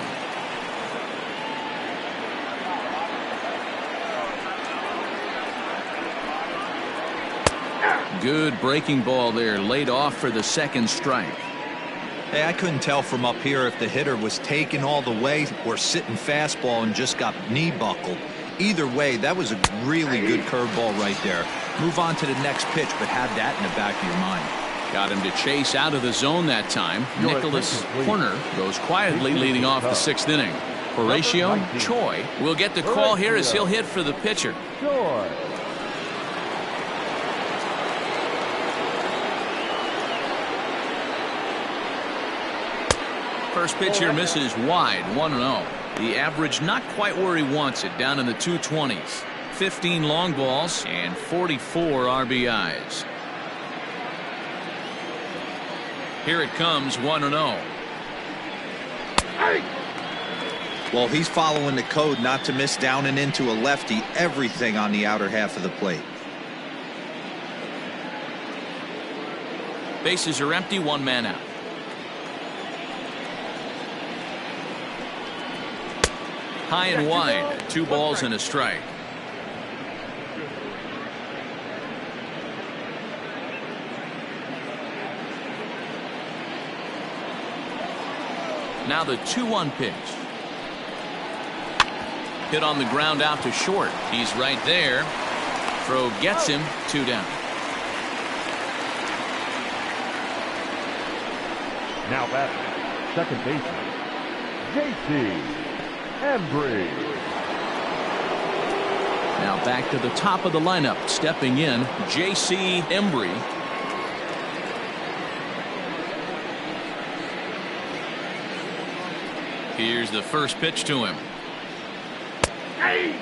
Good breaking ball there, laid off for the 2nd strike. Hey, I couldn't tell from up here if the hitter was taking all the way or sitting fastball and just got knee buckled. Either way, that was a really good curveball right there. Move on to the next pitch, but have that in the back of your mind. Got him to chase out of the zone that time. Nicholas Horner goes quietly leading off the 6th inning. Horatio Choi will get the call here as he'll hit for the pitcher. First pitch here misses wide, 1-0. The average not quite where he wants it, down in the 220s. 15 long balls and 44 RBIs. Here it comes, 1-0. Well, he's following the code not to miss down and into a lefty, everything on the outer half of the plate. Bases are empty, 1 man out. High and wide, 2 balls and a strike. Now the 2-1 pitch. Hit on the ground out to short. He's right there. Throw gets him, 2 down. Now batting, second baseman, J.C. Embry. Now back to the top of the lineup. Stepping in, J.C. Embry. Here's the first pitch to him. Hey!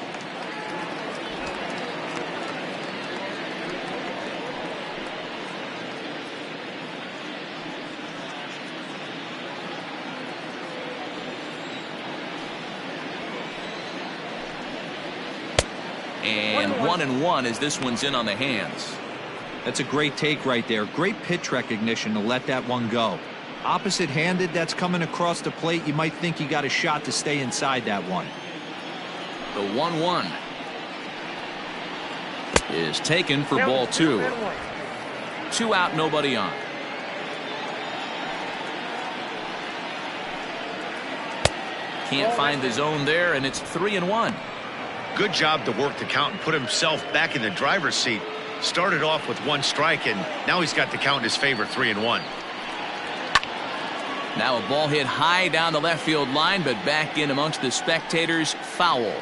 And 1-1 as this one's in on the hands. That's a great take right there. Great pitch recognition to let that one go. Opposite-handed, that's coming across the plate. You might think you got a shot to stay inside that one. The 1-1 is taken for ball 2. 2 out, nobody on. Can't find the zone there, and it's 3-1. Good job to work the count and put himself back in the driver's seat. Started off with 1 strike, and now he's got the count in his favor, 3-1. Now a ball hit high down the left field line, but back in amongst the spectators. Foul.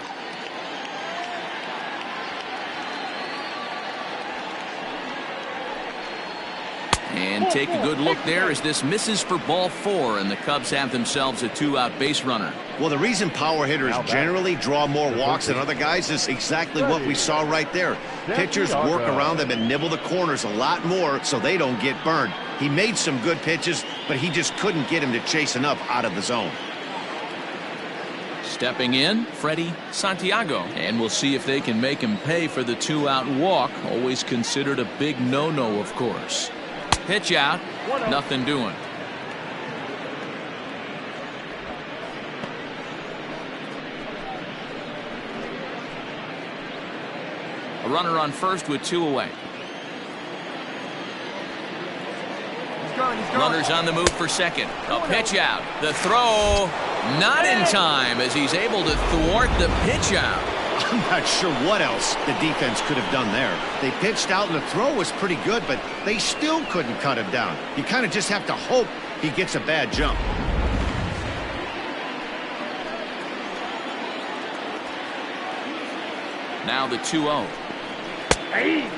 And take a good look there as this misses for ball 4, and the Cubs have themselves a 2-out base runner. Well, the reason power hitters generally draw more walks than other guys is exactly what we saw right there. Pitchers work around them and nibble the corners a lot more so they don't get burned. He made some good pitches, but he just couldn't get him to chase enough out of the zone. Stepping in, Freddie Santiago. And we'll see if they can make him pay for the 2-out walk. Always considered a big no-no, of course. Pitch out, nothing doing. A runner on first with 2 away. Runners on the move for second. A pitch out. The throw not in time as he's able to thwart the pitch out. I'm not sure what else the defense could have done there. They pitched out and the throw was pretty good, but they still couldn't cut him down. You kind of just have to hope he gets a bad jump. Now the 2-0. Hey.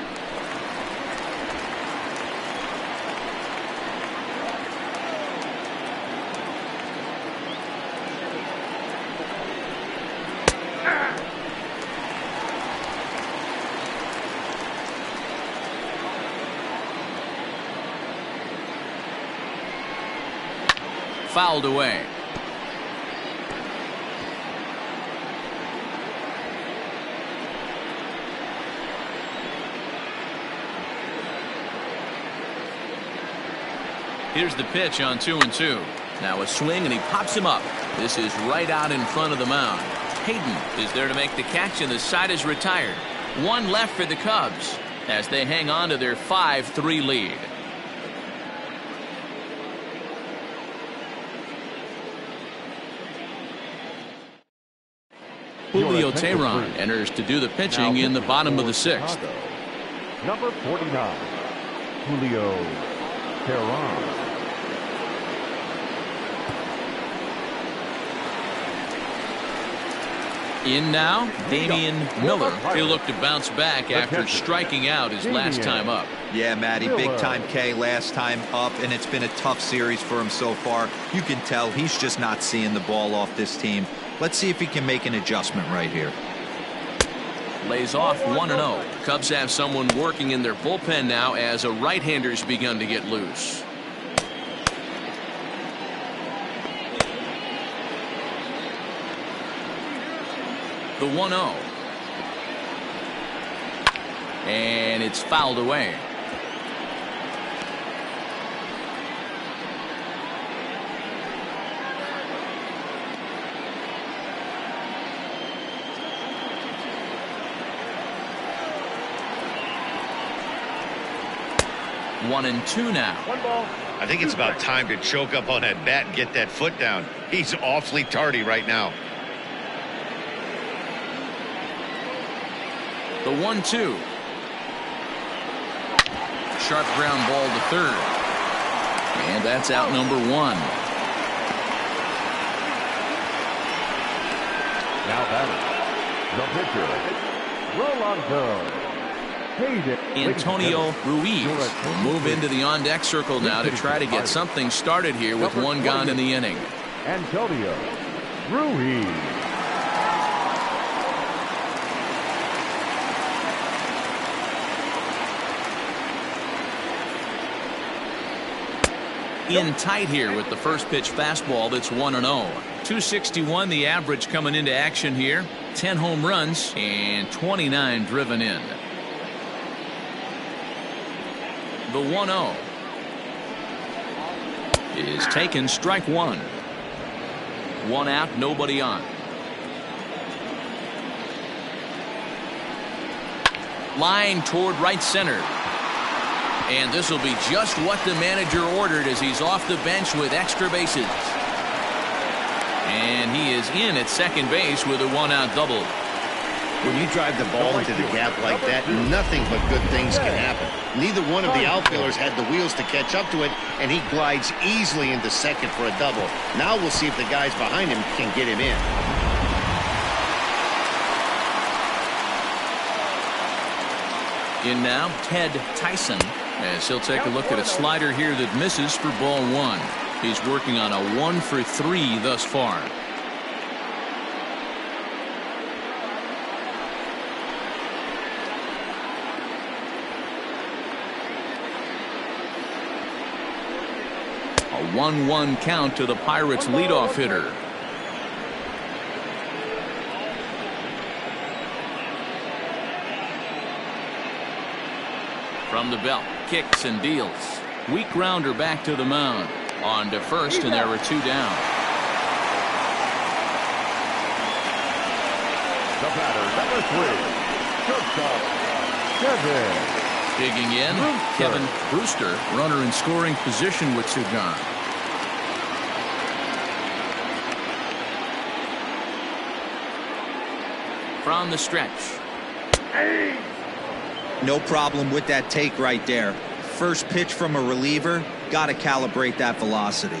Fouled away. Here's the pitch on 2-2. Now a swing and he pops him up. This is right out in front of the mound. Hayden is there to make the catch and the side is retired. 1 left for the Cubs as they hang on to their 5-3 lead. Julio Teheran enters to do the pitching in the bottom of the 6th. Number 49, Julio Teheran. In now, Damian Miller. He'll look to bounce back after striking out his last time up. Yeah, Matty, big time K last time up, and it's been a tough series for him so far. You can tell he's just not seeing the ball off this team. Let's see if he can make an adjustment right here. Lays off 1-0. Cubs have someone working in their bullpen now as a right-hander's begun to get loose. The 1-0. And it's fouled away. One and two now. I think it's about time to choke up on that bat and get that foot down. He's awfully tardy right now. The 1-2. Sharp ground ball to third. And that's out number 1. Now batting, the pitcher, Rolando Antonio Ruiz will move into the on-deck circle now to try to get something started here with 1 gone in the inning. Antonio Ruiz. In tight here with the first pitch fastball that's 1-0. 261 the average coming into action here. 10 home runs and 29 driven in. The 1-0 is taken, strike 1. 1 out, nobody on. Line toward right center. And this will be just what the manager ordered as he's off the bench with extra bases. And he is in at second base with a 1-out double. When you drive the ball into the gap like that, nothing but good things can happen. Neither one of the outfielders had the wheels to catch up to it, and he glides easily into second for a double. Now we'll see if the guys behind him can get him in. In now, Ted Tyson. As he'll take a look at a slider here that misses for ball one. He's working on a 1 for 3 thus far. A 1-1 count to the Pirates leadoff hitter. From the belt, kicks and deals. Weak grounder back to the mound. On to first, and there are 2 down. The batter, number 3, shortstop, Kevin. Digging in, Brewster. Kevin Brewster, runner in scoring position with 2 gone. From the stretch. No problem with that take right there. First pitch from a reliever, got to calibrate that velocity.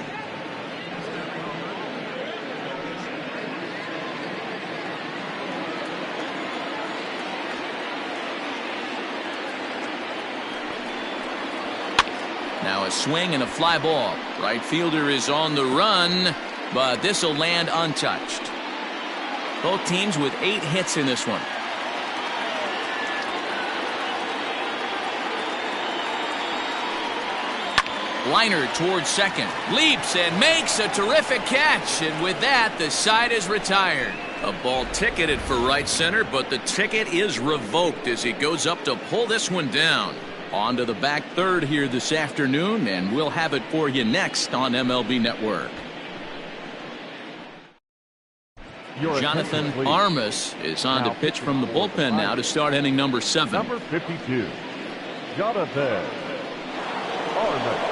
Now a swing and a fly ball. Right fielder is on the run, but this will land untouched. Both teams with 8 hits in this one. Liner towards second, leaps and makes a terrific catch, and with that the side is retired. A ball ticketed for right center, but the ticket is revoked as he goes up to pull this one down. On to the back third here this afternoon, and we'll have it for you next on MLB Network. Jonathan Armas is on to pitch from the bullpen now to start inning number 7. Number 52, Jonathan Armas.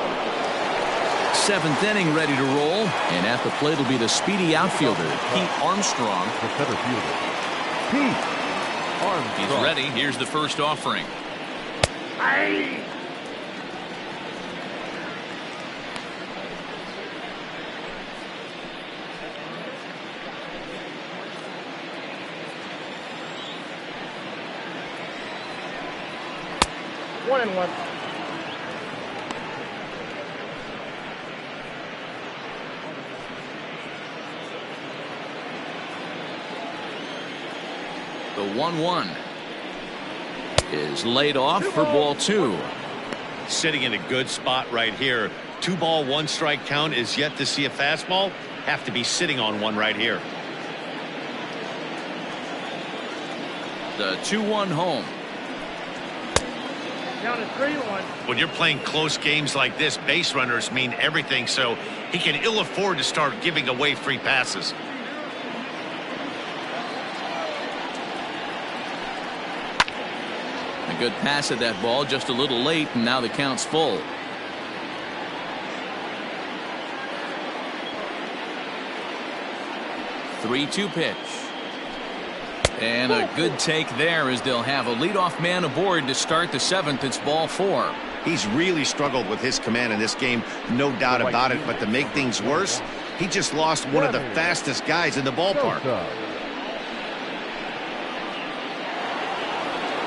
7th inning ready to roll, and at the plate will be the speedy outfielder Pete Armstrong. The center fielder, Pete Armstrong. He's ready. Here's the first offering. Aye. One and one. The 1-1 is laid off for ball 2. Sitting in a good spot right here. 2 ball, 1 strike count is yet to see a fastball. Have to be sitting on one right here. The 2-1 home. Down to 3-1. When you're playing close games like this, base runners mean everything, so he can ill afford to start giving away free passes. A good pass at that ball, just a little late, and now the count's full. Three-two pitch. And a good take there as they'll have a leadoff man aboard to start the 7th. It's ball 4. He's really struggled with his command in this game, no doubt about it. But to make things worse, he just lost one of the fastest guys in the ballpark.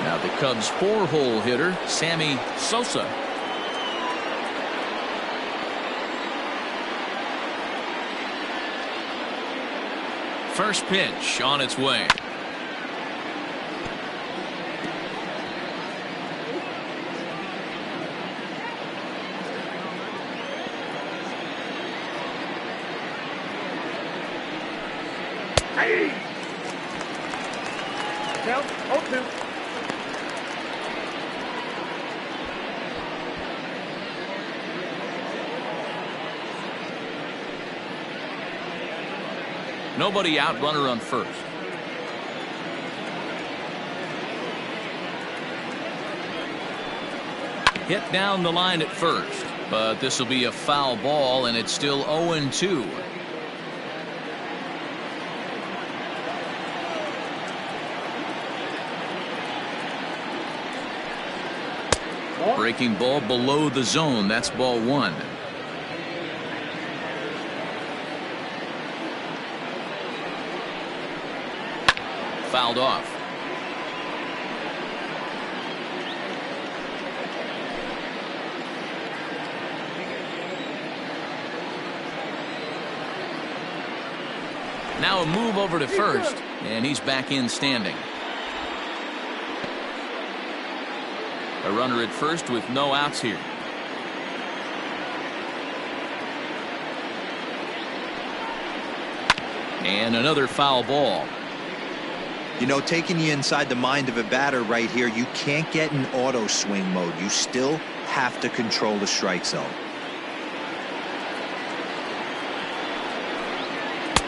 Now the Cubs' 4-hole hitter, Sammy Sosa. First pitch on its way. Aye. Count 0-2. Nobody out, runner on first. Hit down the line at first, but this will be a foul ball, and it's still 0-2. Breaking ball below the zone. That's ball 1. Fouled off. Now a move over to first, and he's back in standing. A runner at first with no outs here. And another foul ball. You know, taking you inside the mind of a batter right here, you can't get in auto swing mode. You still have to control the strike zone.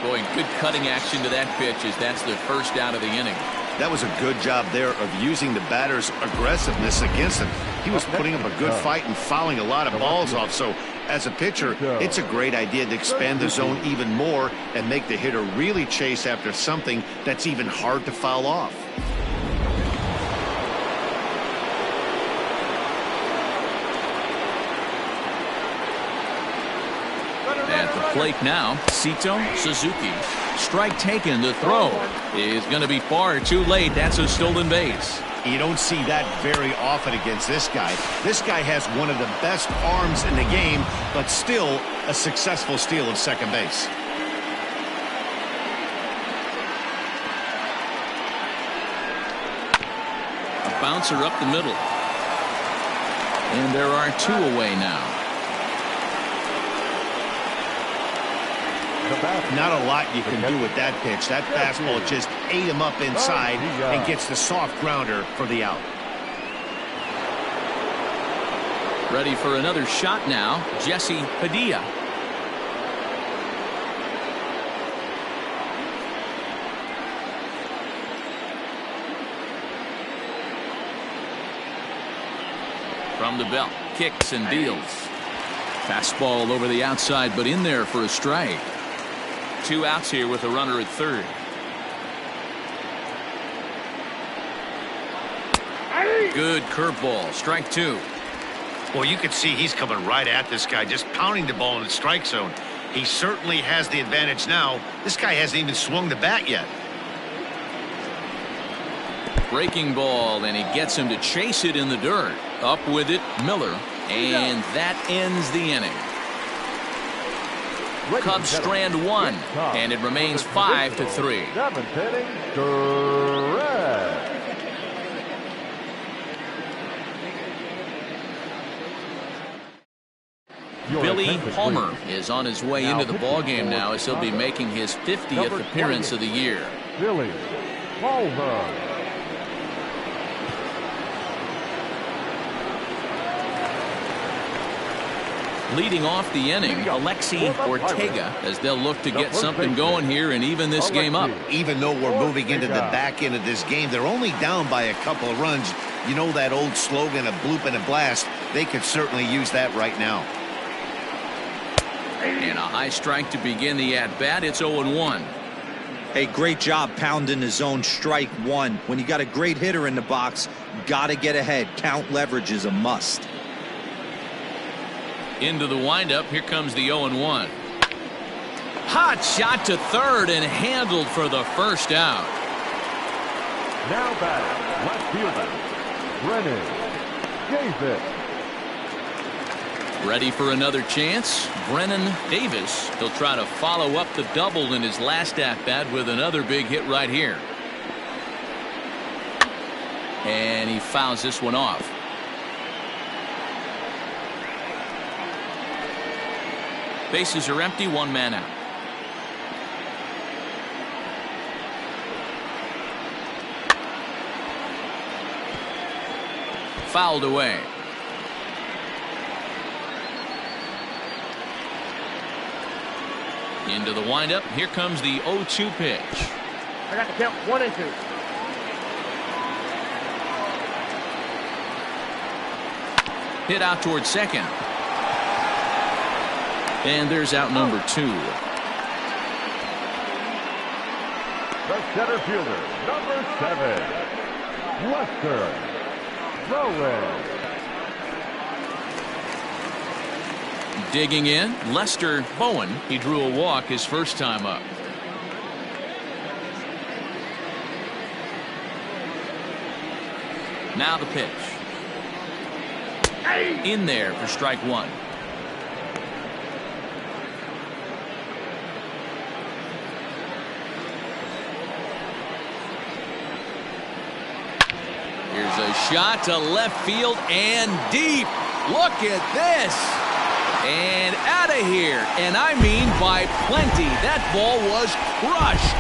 Boy, good cutting action to that pitch as that's the first out of the inning. That was a good job there of using the batter's aggressiveness against him. He was putting up a good fight and fouling a lot of balls off. So as a pitcher, it's a great idea to expand the zone even more and make the hitter really chase after something that's even hard to foul off. At the plate now, Sito Suzuki. Strike taken. The throw is going to be far too late. That's a stolen base. You don't see that very often against this guy. This guy has one of the best arms in the game, but still a successful steal of second base. A bouncer up the middle. And there are two away now. Not a lot you can do with that pitch. That fastball just ate him up inside and gets the soft grounder for the out. Ready for another shot now, Jesse Padilla. From the belt, kicks and deals. Fastball over the outside, but in there for a strike. Two outs here with a runner at third. Good curveball, strike two. Well, you can see he's coming right at this guy, just pounding the ball in the strike zone. He certainly has the advantage now. This guy hasn't even swung the bat yet. Breaking ball, and he gets him to chase it in the dirt. Up with it, Miller, and that ends the inning. Cubs strand one, and it remains 5-3. Seventh inning, correct. Billy Palmer is on his way into the ballgame now as he'll be making his 50th appearance of the year. Billy Palmer. Leading off the inning, Alexi Ortega, as they'll look to get something going here and even this game up. Even though we're moving into the back end of this game, they're only down by a couple of runs. You know that old slogan, a bloop and a blast. They could certainly use that right now. And a high strike to begin the at-bat. It's 0-1. Hey, great job pounding the zone. Strike one. When you got a great hitter in the box, got to get ahead. Count leverage is a must. Into the windup. Here comes the 0-1. Hot shot to third and handled for the first out. Now back, left fielder, Brennan Davis. Ready for another chance. Brennan Davis. He'll try to follow up the double in his last at-bat with another big hit right here. And he fouls this one off. Bases are empty, one man out. Fouled away. Into the windup. Here comes the 0-2 pitch. I got to count 1 and 2. Hit out towards second. And there's out number 2. The center fielder, number 7, Lester Bowen. Digging in, Lester Bowen. He drew a walk his first time up. Now the pitch. In there for strike one. Here's a shot to left field and deep. Look at this. And out of here. And I mean by plenty. That ball was crushed.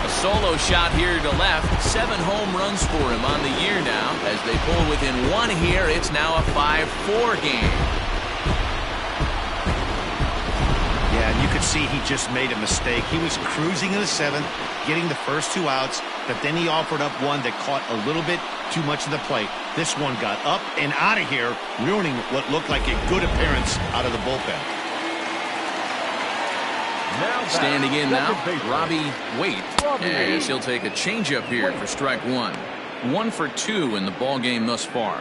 A solo shot here to left. 7 home runs for him on the year now. As they pull within 1 here, it's now a 5-4 game. Yeah, and you could see he just made a mistake. He was cruising in the 7th, getting the first 2 outs, but then he offered up one that caught a little bit too much of the plate. This one got up and out of here, ruining what looked like a good appearance out of the bullpen. Standing in now, Robbie Waite, as he'll take a changeup here for strike 1. 1 for 2 in the ball game thus far.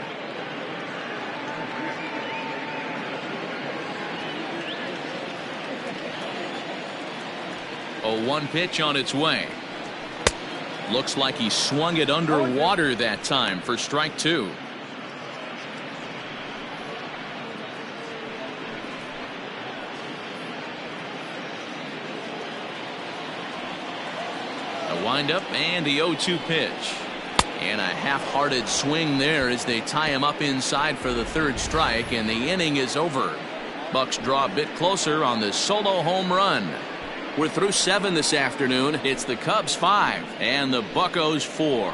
A 1 pitch on its way. Looks like he swung it underwater that time for strike 2. A windup and the 0-2 pitch. And a half-hearted swing there as they tie him up inside for the 3rd strike, and the inning is over. Bucks draw a bit closer on the solo home run. We're through 7 this afternoon. It's the Cubs 5 and the Buccos 4.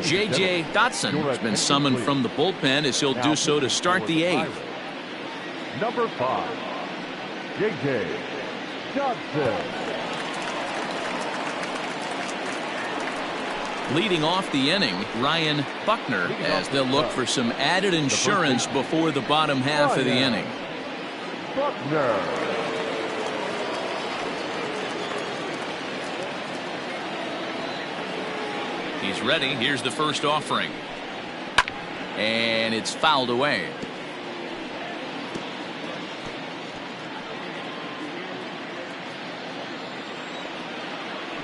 J.J. Dotson has been summoned from the bullpen as he'll do so to start the 8th. Number 5, J.J. Dotson. Leading off the inning, Ryan Buckner, as they'll look for some added insurance before the bottom half of the inning. Buckner. He's ready. Here's the first offering. And it's fouled away.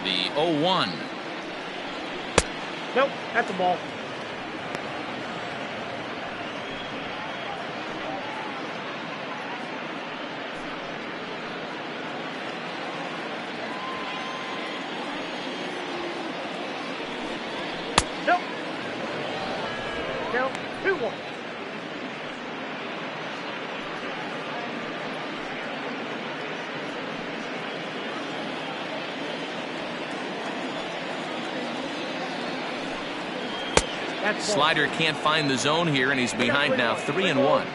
The 0-1. Nope, that's a ball. Nope. Count 2-1. Slider can't find the zone here, and he's behind now 3-1.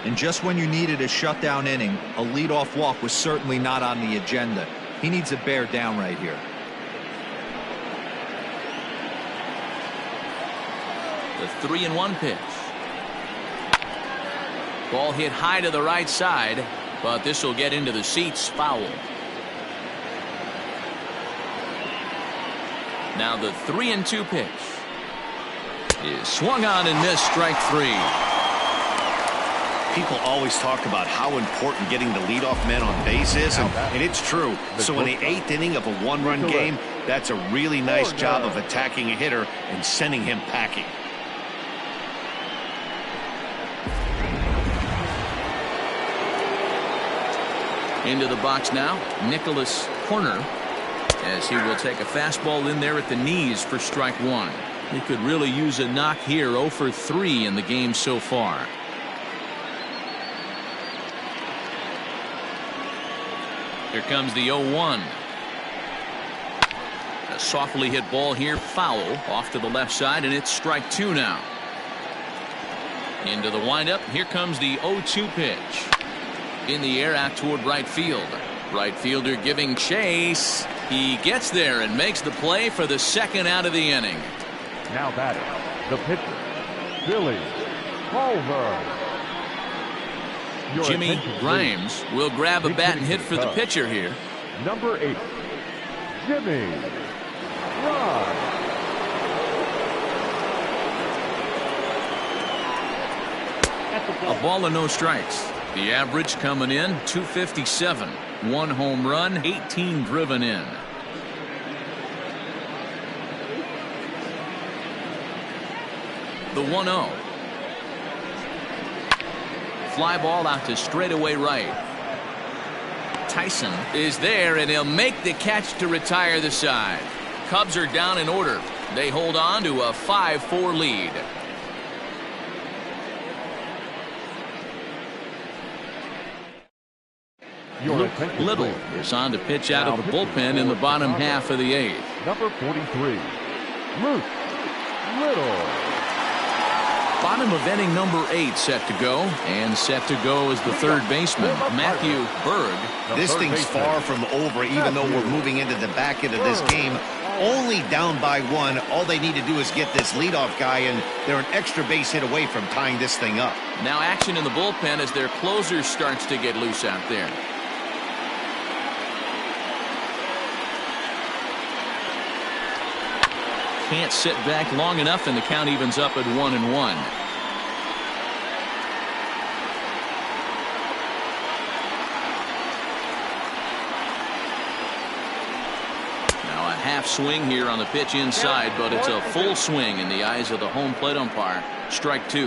And just when you needed a shutdown inning, a leadoff walk was certainly not on the agenda. He needs to bear down right here. The 3-1 pitch. Ball hit high to the right side, but this will get into the seats. Foul. Now the 3-2 pitch is swung on and missed. Strike 3. People always talk about how important getting the leadoff man on base is, and it's true. So in the 8th inning of a 1-run game, that's a really nice job of attacking a hitter and sending him packing. Into the box now, Nicholas Corner, as he will take a fastball in there at the knees for strike 1. He could really use a knock here. 0 for 3 in the game so far. Here comes the 0-1. A softly hit ball here, foul off to the left side, and it's strike 2 now. Into the windup. Here comes the 0-2 pitch. In the air out toward right field. Right fielder giving chase. He gets there and makes the play for the 2nd out of the inning. Now batting, the pitcher, Billy Culver. Jimmy Grimes will grab a bat and hit for the pitcher here. Number 8, Jimmy Grimes. A ball and no strikes. The average coming in 257. 1 home run, 18 driven in. The 1-0. Fly ball out to straightaway right. Tyson is there, and he'll make the catch to retire the side. Cubs are down in order. They hold on to a 5-4 lead. Luke Little is on to pitch out of the bullpen in the bottom half of the 8th. Number 43, Luke Little. Bottom of inning number 8 set to go, and set to go is the third baseman, Matthew Berg. This thing's far from over, even though we're moving into the back end of this game. Only down by 1. All they need to do is get this leadoff guy, and they're an extra base hit away from tying this thing up. Now action in the bullpen as their closer starts to get loose out there. Can't sit back long enough, and the count evens up at 1-1. Now a half swing here on the pitch inside, but it's a full swing in the eyes of the home plate umpire. Strike 2.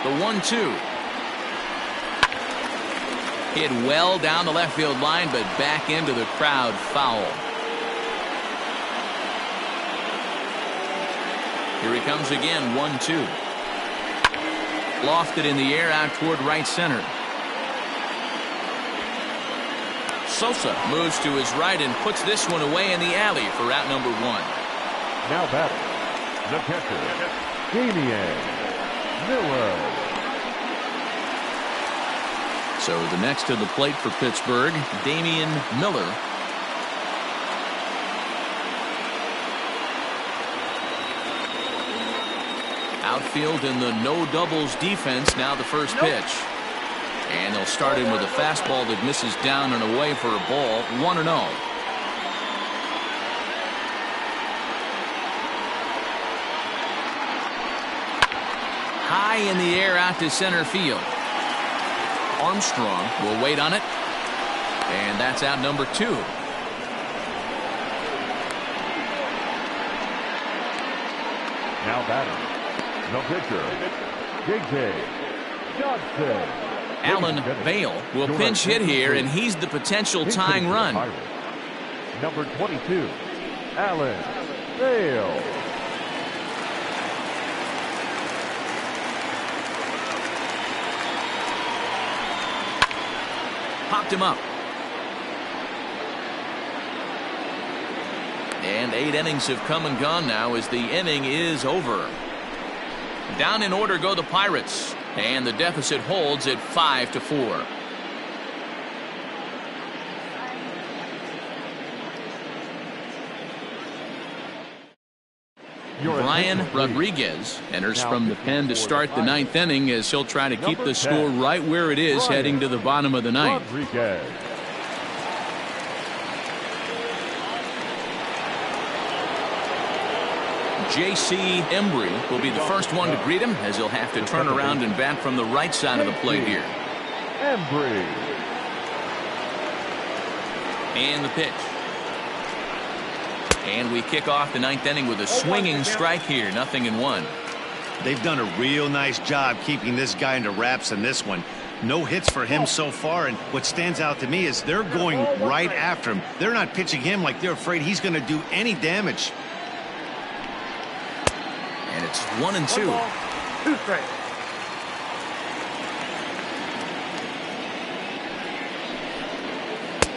The 1-2. Hit well down the left field line, but back into the crowd, foul. Here he comes again, 1-2. Lofted in the air out toward right center. Sosa moves to his right and puts this one away in the alley for out number 1. Now batting, the catcher, Damian Miller. So the next to the plate for Pittsburgh, Damian Miller. Outfield in the no doubles defense. Now the first pitch. And they'll start in with a fastball that misses down and away for a ball. 1-0. High in the air out to center field. Armstrong will wait on it, and that's out number 2. Now batting, the pitcher, J.J. Johnson. Alan Bale will pinch hit here, and he's the potential tying run. Number 22, Alan Bale. Popped him up. And 8 innings have come and gone now as the inning is over. Down in order go the Pirates, and the deficit holds at 5-4. Brian Rodriguez enters from the pen to start the 9th inning as he'll try to keep the score right where it is heading to the bottom of the 9th. J.C. Embry will be the first one to greet him as he'll have to turn around and bat from the right side of the plate here. Embry. And the pitch. And we kick off the 9th inning with a swinging strike here. 0-1. They've done a real nice job keeping this guy into wraps in this one. No hits for him so far, and what stands out to me is they're going right after him. They're not pitching him like they're afraid he's going to do any damage. And it's 1-2. 2 strikes.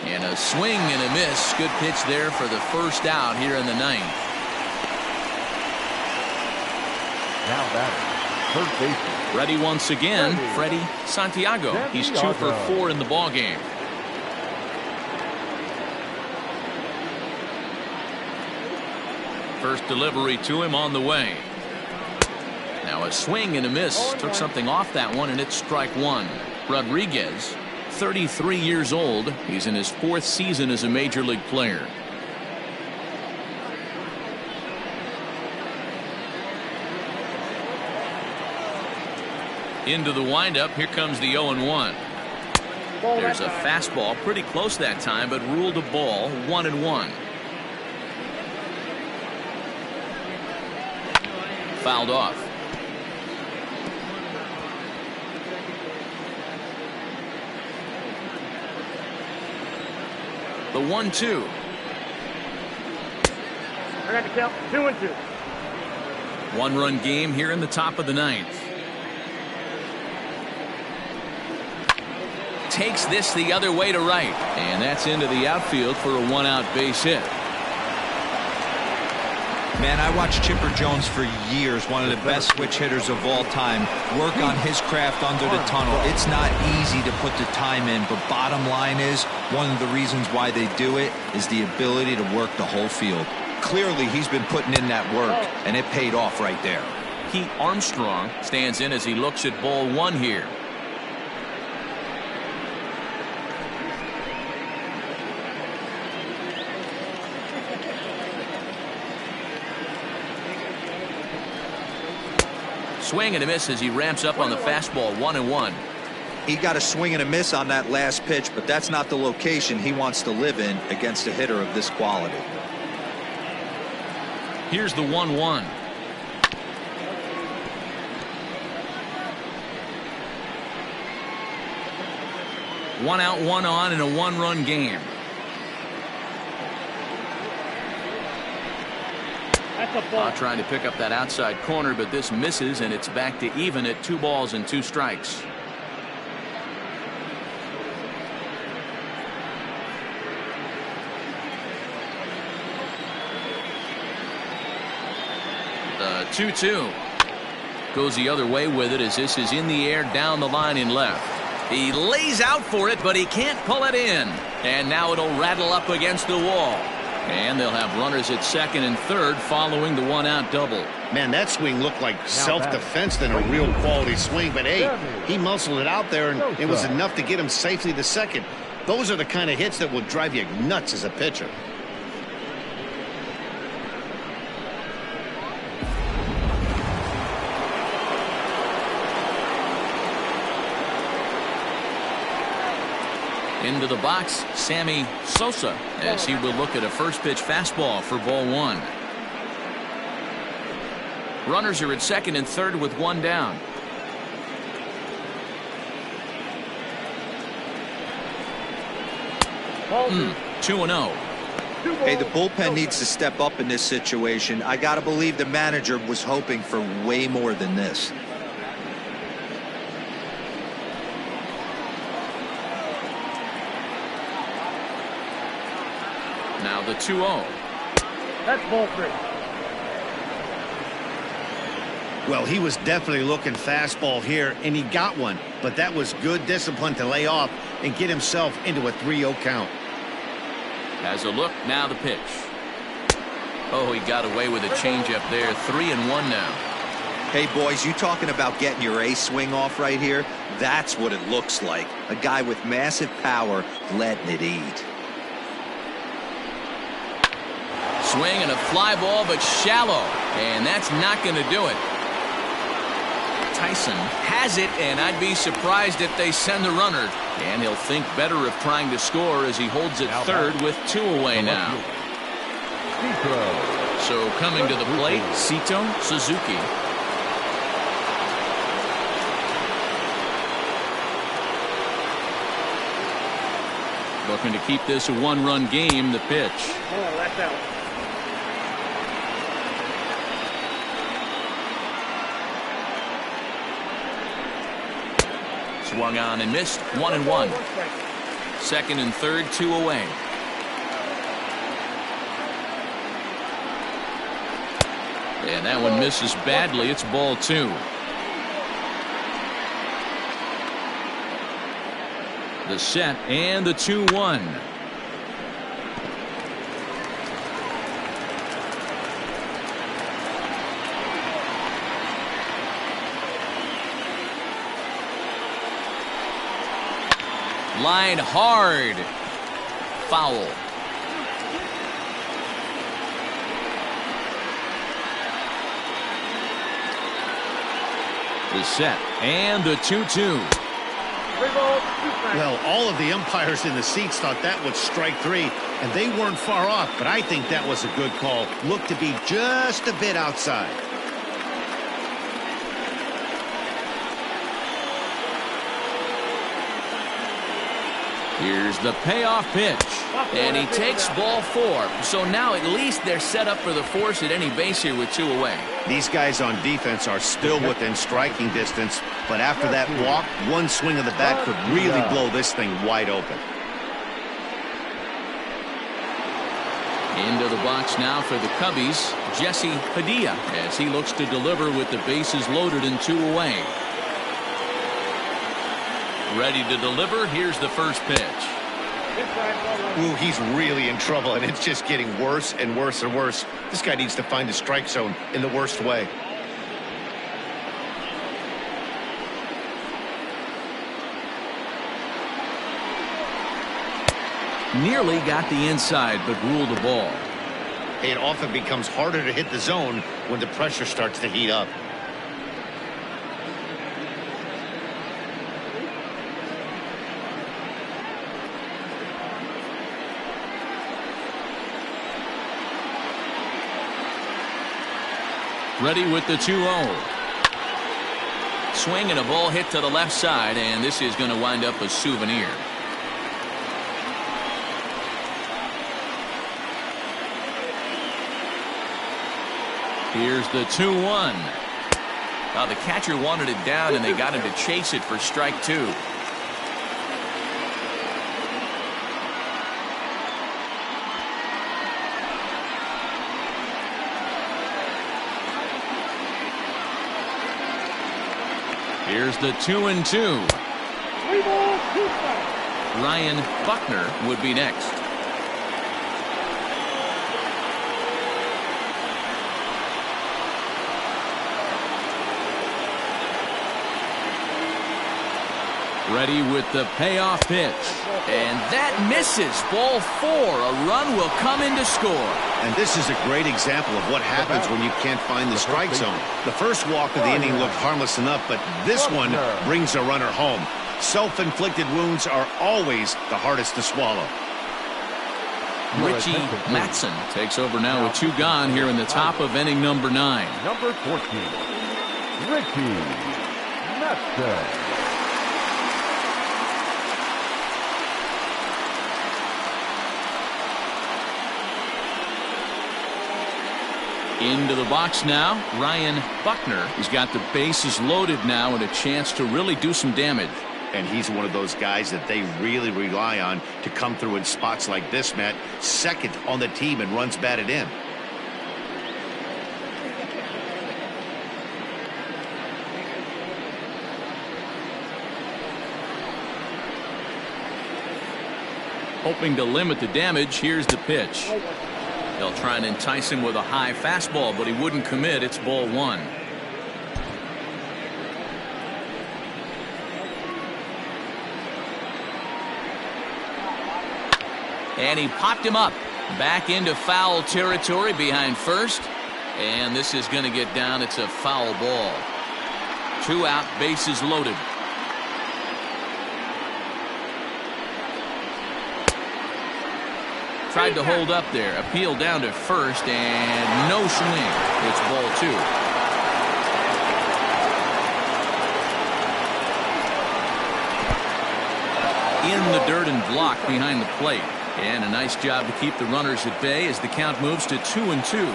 And a swing and a miss. Good pitch there for the first out here in the 9th. Now batting, third baseman. Ready once again, Freddie Santiago. He's 2 for 4 in the ballgame. First delivery to him on the way. Now a swing and a miss. Took something off that one, and it's strike 1. Rodriguez, 33 years old. He's in his 4th season as a major league player. Into the windup. Here comes the 0-1. There's a fastball pretty close that time, but ruled a ball. 1-1. fouled off. The 1-2. I got the count 2-2. One-run game here in the top of the ninth. Takes this the other way to right, and that's into the outfield for a one-out base hit. Man, I watched Chipper Jones for years, one of the best switch hitters of all time, work on his craft under the tunnel. It's not easy to put the time in, but bottom line is, one of the reasons why they do it is the ability to work the whole field. Clearly, he's been putting in that work, and it paid off right there. Pete Armstrong stands in as he looks at ball one here. Swing and a miss as he ramps up on the fastball. 1-1. He got a swing and a miss on that last pitch, but that's not the location he wants to live in against a hitter of this quality. Here's the 1-1. One out, one on in a one-run game. Trying to pick up that outside corner, but this misses, and it's back to even at 2 balls and 2 strikes. The 2-2 goes the other way with it as this is in the air down the line in left. He lays out for it, but he can't pull it in, and now it'll rattle up against the wall. And they'll have runners at second and third following the one-out double. Man, that swing looked like self-defense than a real quality swing. But, hey, he muscled it out there, and it was enough to get him safely to second. Those are the kind of hits that will drive you nuts as a pitcher. Into the box, Sammy Sosa, as he will look at a first pitch fastball for ball one. Runners are at second and third with one down. Ball 2-0. Hey, the bullpen needs to step up in this situation. I got to believe the manager was hoping for way more than this. Now the 2-0. That's ball 3. Well, he was definitely looking fastball here, and he got one. But that was good discipline to lay off and get himself into a 3-0 count. Has a look, now the pitch. Oh, he got away with a changeup there. 3-1 now. Hey, boys, you talking about getting your ace swing off right here? That's what it looks like. A guy with massive power letting it eat. Swing and a fly ball, but shallow. And that's not going to do it. Tyson has it, and I'd be surprised if they send the runner. And he'll think better of trying to score as he holds it third with 2 away now. So coming to the plate, Sito Suzuki. Looking to keep this a one-run game, the pitch. Oh, that's out. Swung on and missed. 1-1. Second and third, 2 away. And that one misses badly. It's ball 2. The set and the 2-1. Line hard. Foul. The set and the 2-2. Well, all of the umpires in the seats thought that was strike 3, and they weren't far off, but I think that was a good call. Looked to be just a bit outside. Here's the payoff pitch. And he takes ball 4. So now at least they're set up for the force at any base here with 2 away. These guys on defense are still within striking distance, but after that walk, one swing of the bat could really blow this thing wide open. Into the box now for the Cubbies, Jesse Padilla, as he looks to deliver with the bases loaded and 2 away. Ready to deliver. Here's the first pitch. Ooh, he's really in trouble, and it's just getting worse and worse and worse. This guy needs to find the strike zone in the worst way. Nearly got the inside, but ruled a ball. It often becomes harder to hit the zone when the pressure starts to heat up. Ready with the 2-0. Swing and a ball hit to the left side, and this is going to wind up a souvenir. Here's the 2-1. The catcher wanted it down, and they got him to chase it for strike 2. Here's the 2-2. Ryan Buckner would be next. Ready with the payoff pitch. And that misses. Ball 4. A run will come in to score. And this is a great example of what happens when you can't find the strike zone. The first walk of the inning looked harmless enough, but this one brings a runner home. Self-inflicted wounds are always the hardest to swallow. Richie Matson takes over now with 2 gone here in the top of inning number 9. Number 14, Richie Matson. Into the box now, Ryan Buckner. He's got the bases loaded now and a chance to really do some damage. And he's one of those guys that they really rely on to come through in spots like this, Matt. Second on the team and runs batted in. Hoping to limit the damage, here's the pitch. They'll try and entice him with a high fastball, but he wouldn't commit. It's ball 1. And he popped him up. Back into foul territory behind first. And this is going to get down. It's a foul ball. 2 out, bases loaded. Tried to hold up there. Appeal down to first, and no swing. It's ball 2. In the dirt and blocked behind the plate. And a nice job to keep the runners at bay as the count moves to 2-2.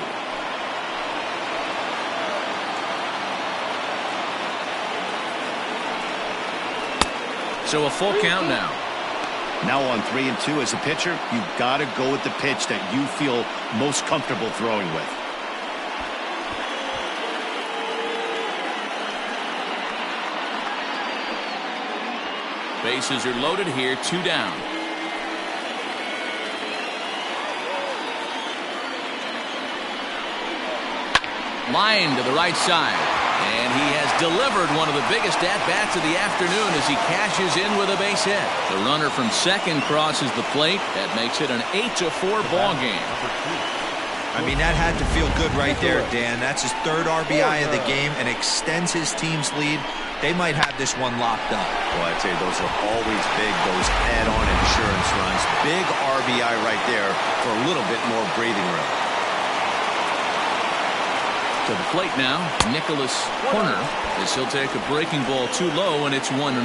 So a full count now. Now on 3-2 as a pitcher, you've got to go with the pitch that you feel most comfortable throwing with. Bases are loaded here, 2 down. Line to the right side. And he has delivered one of the biggest at-bats of the afternoon as he cashes in with a base hit. The runner from second crosses the plate. That makes it an 8-4 ball game. I mean, that had to feel good right there, Dan. That's his 3rd RBI of the game and extends his team's lead. They might have this one locked up. Well, I'd say those are always big, those add-on insurance runs. Big RBI right there for a little bit more breathing room. To the plate now, Nicholas Horner, as he'll take a breaking ball too low, and it's 1-0.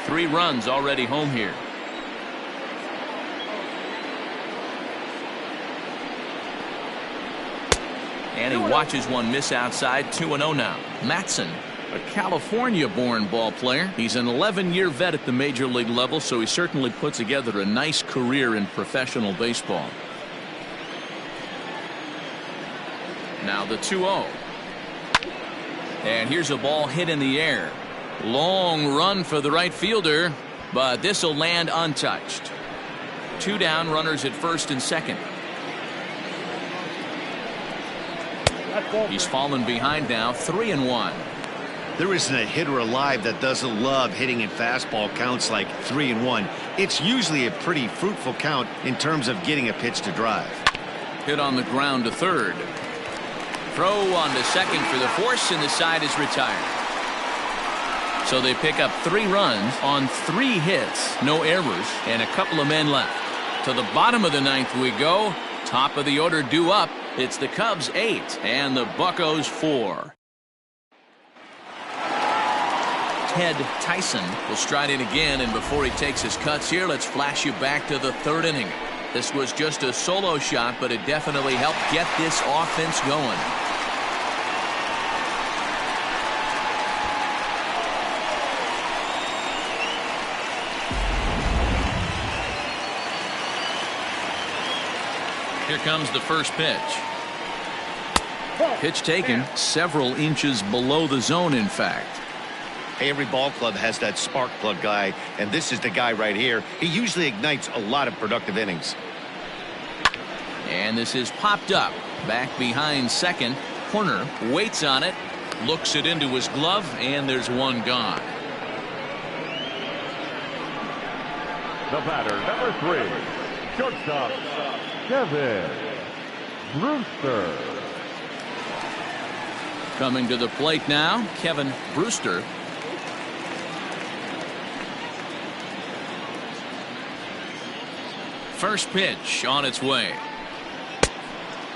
3 runs already home here. And he watches one miss outside. 2-0 now. Matson, a California-born ball player. He's an 11-year vet at the major league level, so he certainly put together a nice career in professional baseball. Now the 2-0. And here's a ball hit in the air. Long run for the right fielder, but this will land untouched. 2 down, runners at first and second. He's fallen behind now, 3-1. There isn't a hitter alive that doesn't love hitting in fastball counts like 3-1. It's usually a pretty fruitful count in terms of getting a pitch to drive. Hit on the ground to third. Throw on to second for the force, and the side is retired. So they pick up 3 runs on 3 hits, no errors, and a couple of men left. To the bottom of the 9th we go. Top of the order due up. It's the Cubs 8 and the Buccos 4. Ted Tyson will stride in again, and before he takes his cuts here, let's flash you back to the 3rd inning. This was just a solo shot, but it definitely helped get this offense going. Here comes the first pitch. Pitch taken several inches below the zone, in fact. Hey, every ball club has that spark plug guy, and this is the guy right here. He usually ignites a lot of productive innings. And this is popped up. Back behind second. Horner waits on it. Looks it into his glove, and there's one gone. The batter, number 3, shortstop, Kevin Brewster. Coming to the plate now, Kevin Brewster. First pitch on its way.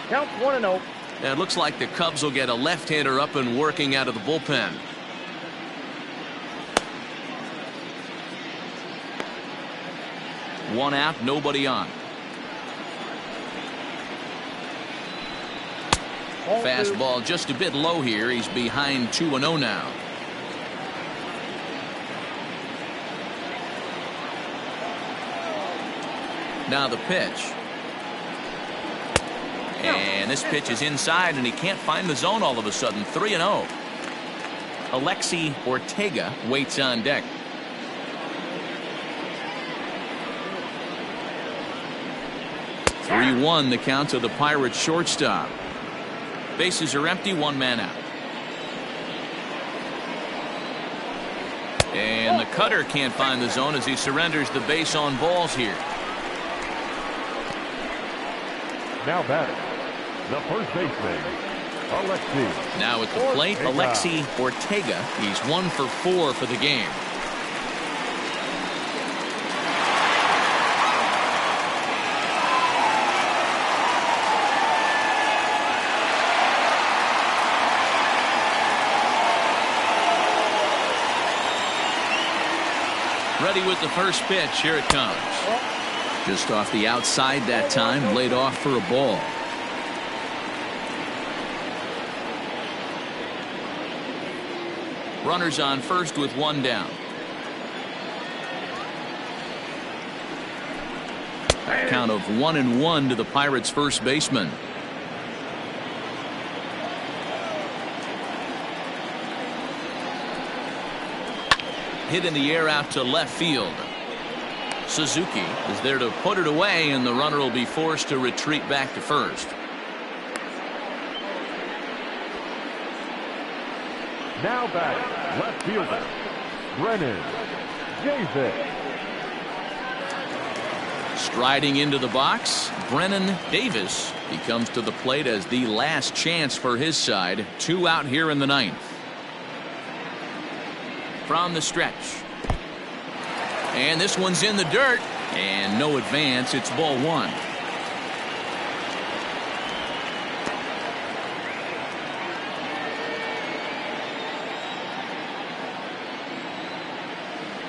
Count 1-0. It looks like the Cubs will get a left-hander up and working out of the bullpen. One out, nobody on. Fastball just a bit low here. He's behind 2-0 now. Now the pitch. And this pitch is inside, and he can't find the zone all of a sudden. 3-0. Alexi Ortega waits on deck. (3-1) the count to the Pirates shortstop. Bases are empty, 1 man out. And the cutter can't find the zone as he surrenders the base on balls here. Now batting, the first baseman, Alexi. Now at the plate, Alexi Ortega. He's 1 for 4 for the game. Ready with the first pitch. Here it comes. Just off the outside that time, laid off for a ball. Runners on first with 1 down. A count of 1-1 to the Pirates' first baseman. Hit in the air out to left field. Suzuki is there to put it away, and the runner will be forced to retreat back to first. Now batting, left fielder, Brennan Davis. Striding into the box, Brennan Davis. He comes to the plate as the last chance for his side. 2 out here in the 9th. From the stretch. And this one's in the dirt. And no advance. It's ball 1.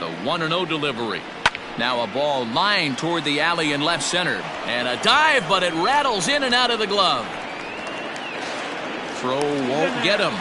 The 1-0 delivery. Now a ball lined toward the alley in left center. And a dive, but it rattles in and out of the glove. Throw won't get him.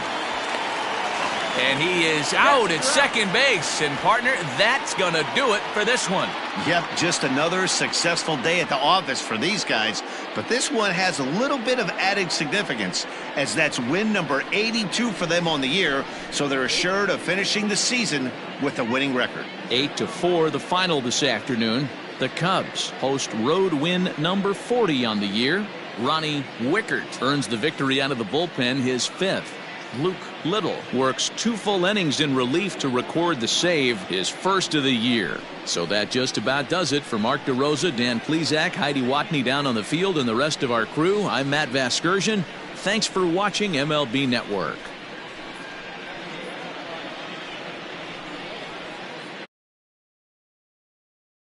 And he is out at second base. And, partner, that's going to do it for this one. Yep, just another successful day at the office for these guys. But this one has a little bit of added significance, as that's win number 82 for them on the year. So they're assured of finishing the season with a winning record. 8-4 the final this afternoon. The Cubs host road win number 40 on the year. Ronnie Wickert earns the victory out of the bullpen, his 5th. Luke Little works 2 full innings in relief to record the save, his 1st of the year. So that just about does it. For Mark DeRosa, Dan Plesac, Heidi Watney down on the field, and the rest of our crew, I'm Matt Vasgersian. Thanks for watching MLB Network.